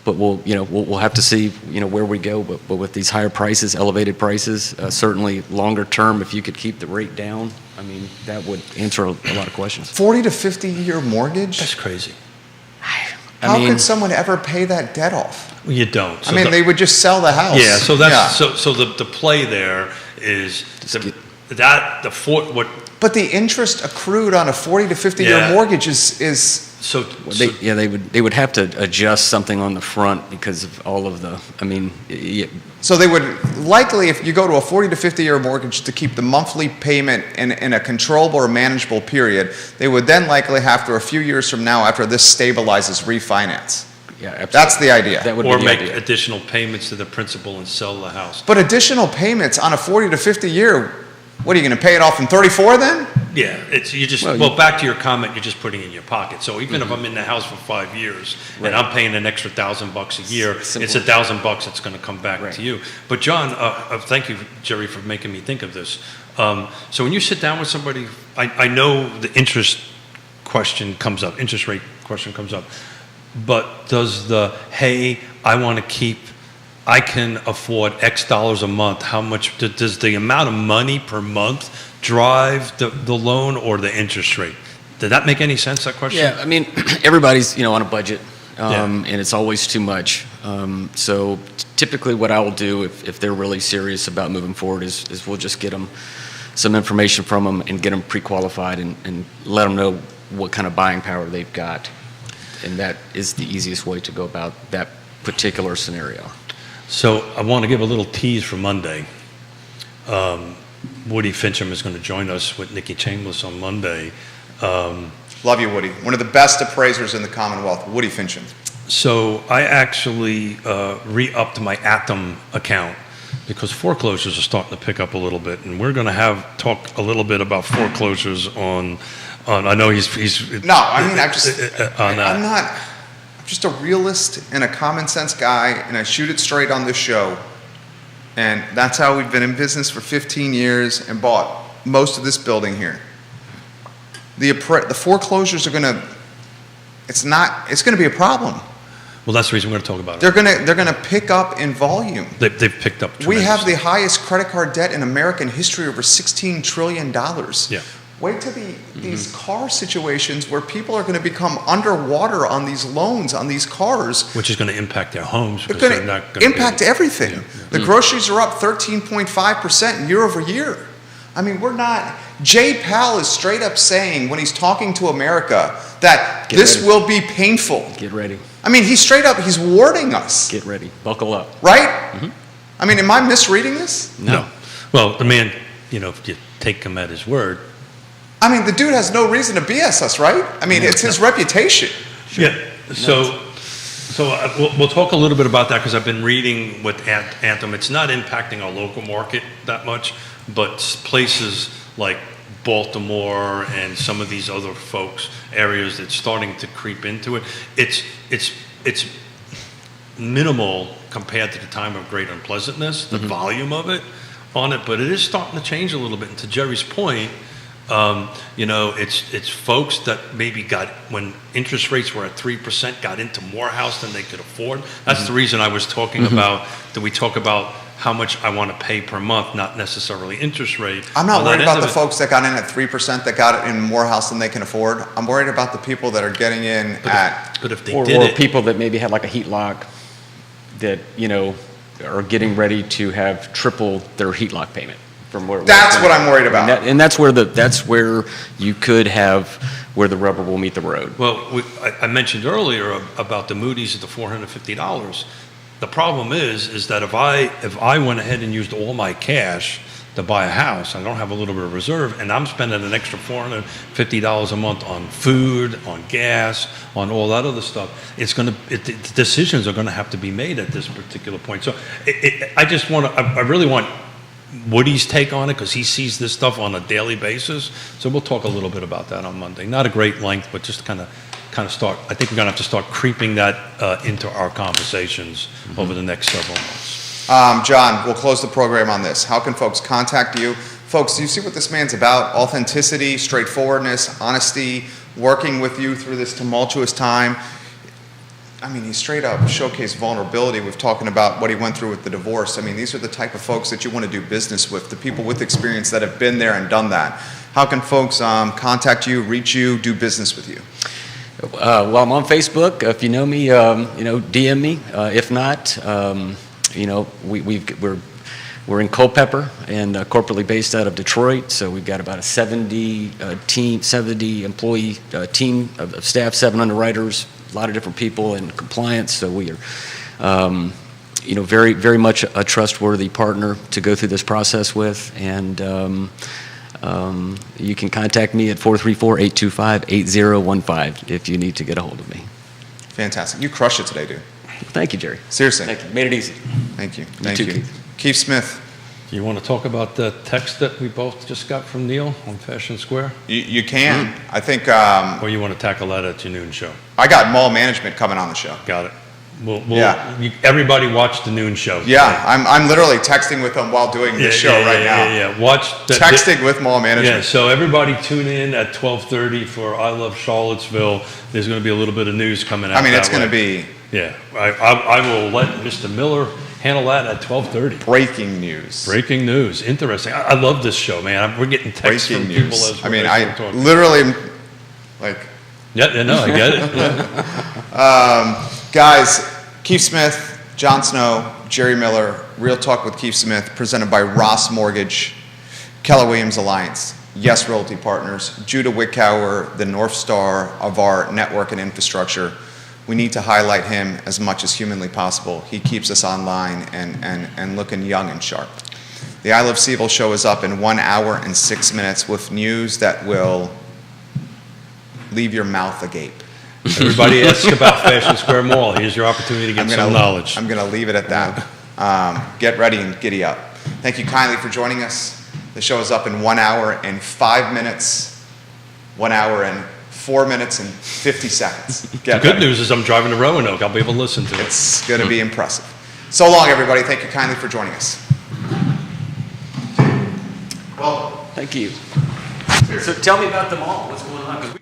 we'll have to see where we go. But with these higher prices, elevated prices, certainly longer term, if you could keep the rate down, that would answer a lot of questions. 40 to 50-year mortgage? That's crazy. How could someone ever pay that debt off? Well, you don't. So they would just sell the house. Yeah. So that's so the play there is But the interest accrued on a 40 to 50-year mortgage is. They would have to adjust something on the front because of all of the. So they would likely, if you go to a 40 to 50-year mortgage to keep the monthly payment in a controllable or manageable period, they would then likely have to, a few years from now, after this stabilizes, refinance. Yeah, absolutely. That's the idea. That would or be make idea. additional payments to the principal and sell the house. But additional payments on a 40 to 50-year, what are you going to pay it off in 34 then? Yeah, back to your comment, you're just putting it in your pocket. So even if I'm in the house for 5 years and I'm paying an extra $1,000 a year, it's $1,000 that's going to come back to you. But John, thank you, Jerry, for making me think of this. So when you sit down with somebody, I know the interest rate question comes up, but does I can afford X dollars a month, how much, does the amount of money per month drive the loan or the interest rate? Did that make any sense, that question? Yeah, everybody's, on a budget, and it's always too much. So typically what I will do if they're really serious about moving forward is we'll just get them some information from them and get them pre-qualified and let them know what kind of buying power they've got. And that is the easiest way to go about that particular scenario. So I want to give a little tease for Monday. Woody Fincham is going to join us with Nikki Chambliss on Monday. Love you, Woody. One of the best appraisers in the Commonwealth, Woody Fincham. So I actually re-upped my Atom account because foreclosures are starting to pick up a little bit, and we're going to talk a little bit about foreclosures on. I know he's. No, I'm not. just a realist and a common sense guy, and I shoot it straight on this show. And that's how we've been in business for 15 years and bought most of this building here. The foreclosures are it's going to be a problem. Well, that's the reason we're going to talk about it. They're going to pick up in volume. They've picked up We have tremendously. the highest credit card debt in American history, over $16 trillion. Yeah. Wait till these car situations where people are going to become underwater on these loans, on these cars. Which is going to impact their homes. It's because going they're not to going to impact everything. Yeah. The groceries are up 13.5% year over year. I mean, we're not. Jay Powell is straight up saying when he's talking to America that this will be painful. Get ready. I mean, he's warning us, Get ready. Buckle up. right? I mean, am I misreading this? No. Well, the man, if you take him at his word. I mean, the dude has no reason to BS us, right? I mean, it's his reputation. Yeah. So we'll talk a little bit about that because I've been reading with Anthem. It's not impacting our local market that much, but places like Baltimore and some of these other folks, areas that's starting to creep into it. It's minimal compared to the time of great unpleasantness, the volume of it on it, but it is starting to change a little bit. And to Jerry's point, it's folks that maybe when interest rates were at 3%, got into more house than they could afford. That's the reason I was talking about, that we talk about how much I want to pay per month, not necessarily interest rate. I'm not On that worried about end the of it- folks that got in at 3% that got it in more house than they can afford. I'm worried about the people that are getting in at. But if they Or did it, people that maybe had like a heat lock that, are getting ready to have triple their heat lock payment from where. That's what I'm worried about. And that's where you could have where the rubber will meet the road. well, I mentioned earlier about the Moody's at the $450. The problem is that if I went ahead and used all my cash to buy a house, I don't have a little bit of reserve, and I'm spending an extra $450 a month on food, on gas, on all that other stuff. The decisions are going to have to be made at this particular point. So I really want Woody's take on it because he sees this stuff on a daily basis. So we'll talk a little bit about that on Monday. Not a great length, but just kind of start. I think we're going to have to start creeping that into our conversations over the next several months. John, we'll close the program on this. How can folks contact you? Folks, do you see what this man's about? Authenticity, straightforwardness, honesty, working with you through this tumultuous time. I mean, he straight up showcased vulnerability with talking about what he went through with the divorce. I mean, these are the type of folks that you want to do business with, the people with experience that have been there and done that. How can folks contact you, reach you, do business with you? Well, I'm on Facebook. If you know me, DM me. If not, we're in Culpeper and corporately based out of Detroit. So we've got about a 70 employee team of staff, 7 underwriters, a lot of different people in compliance. So we are, very, very much a trustworthy partner to go through this process with. And you can contact me at 434-825-8015 if you need to get a hold of me. Fantastic. You crushed it today, dude. Thank you, Jerry. Seriously. Thank you. Made it easy. Thank you. You Thank too, you. Keith. Keith Smith, Do you want to talk about the text that we both just got from Neil on Fashion Square? you can. I think Or you want to tackle that at your noon show? I got mall management coming on the show. Got it. Yeah. Everybody watch the noon show. Yeah, I'm literally texting with them while doing this show right now. Yeah. Watch Texting with mall management. Yeah, so everybody tune in at 12:30 for I Love Charlottesville. There's going to be a little bit of news coming out. I mean, it's that going to way. be Yeah, I will let Mr. Miller handle that at 12:30. breaking news. Breaking news. Interesting. I love this show, man. We're getting texts Breaking from people news. as I mean, we're I talking. literally am like, Yeah, no, I get it. Yeah. guys, Keith Smith, Jon Snow, Jerry Miller, Real Talk with Keith Smith, presented by Ross Mortgage, Keller Williams Alliance, Yes Realty Partners, Judah Wickower, the North Star of our network and infrastructure. We need to highlight him as much as humanly possible. He keeps us online and looking young and sharp. The I Love Seville show is up in 1 hour and 6 minutes with news that will leave your mouth agape. Everybody ask about Fashion Square Mall. Here's your opportunity to get some knowledge. I'm going to leave it at that. Get ready and giddy up. Thank you kindly for joining us. The show is up in 1 hour and 5 minutes. 1 hour and 4 minutes and 50 seconds. The Get good ready. news is I'm driving to Roanoke. I'll be able to listen to it. It's going to be impressive. So long, everybody. Thank you kindly for joining us. Well, Thank you. So tell me about the mall. What's going on? 'Cause we-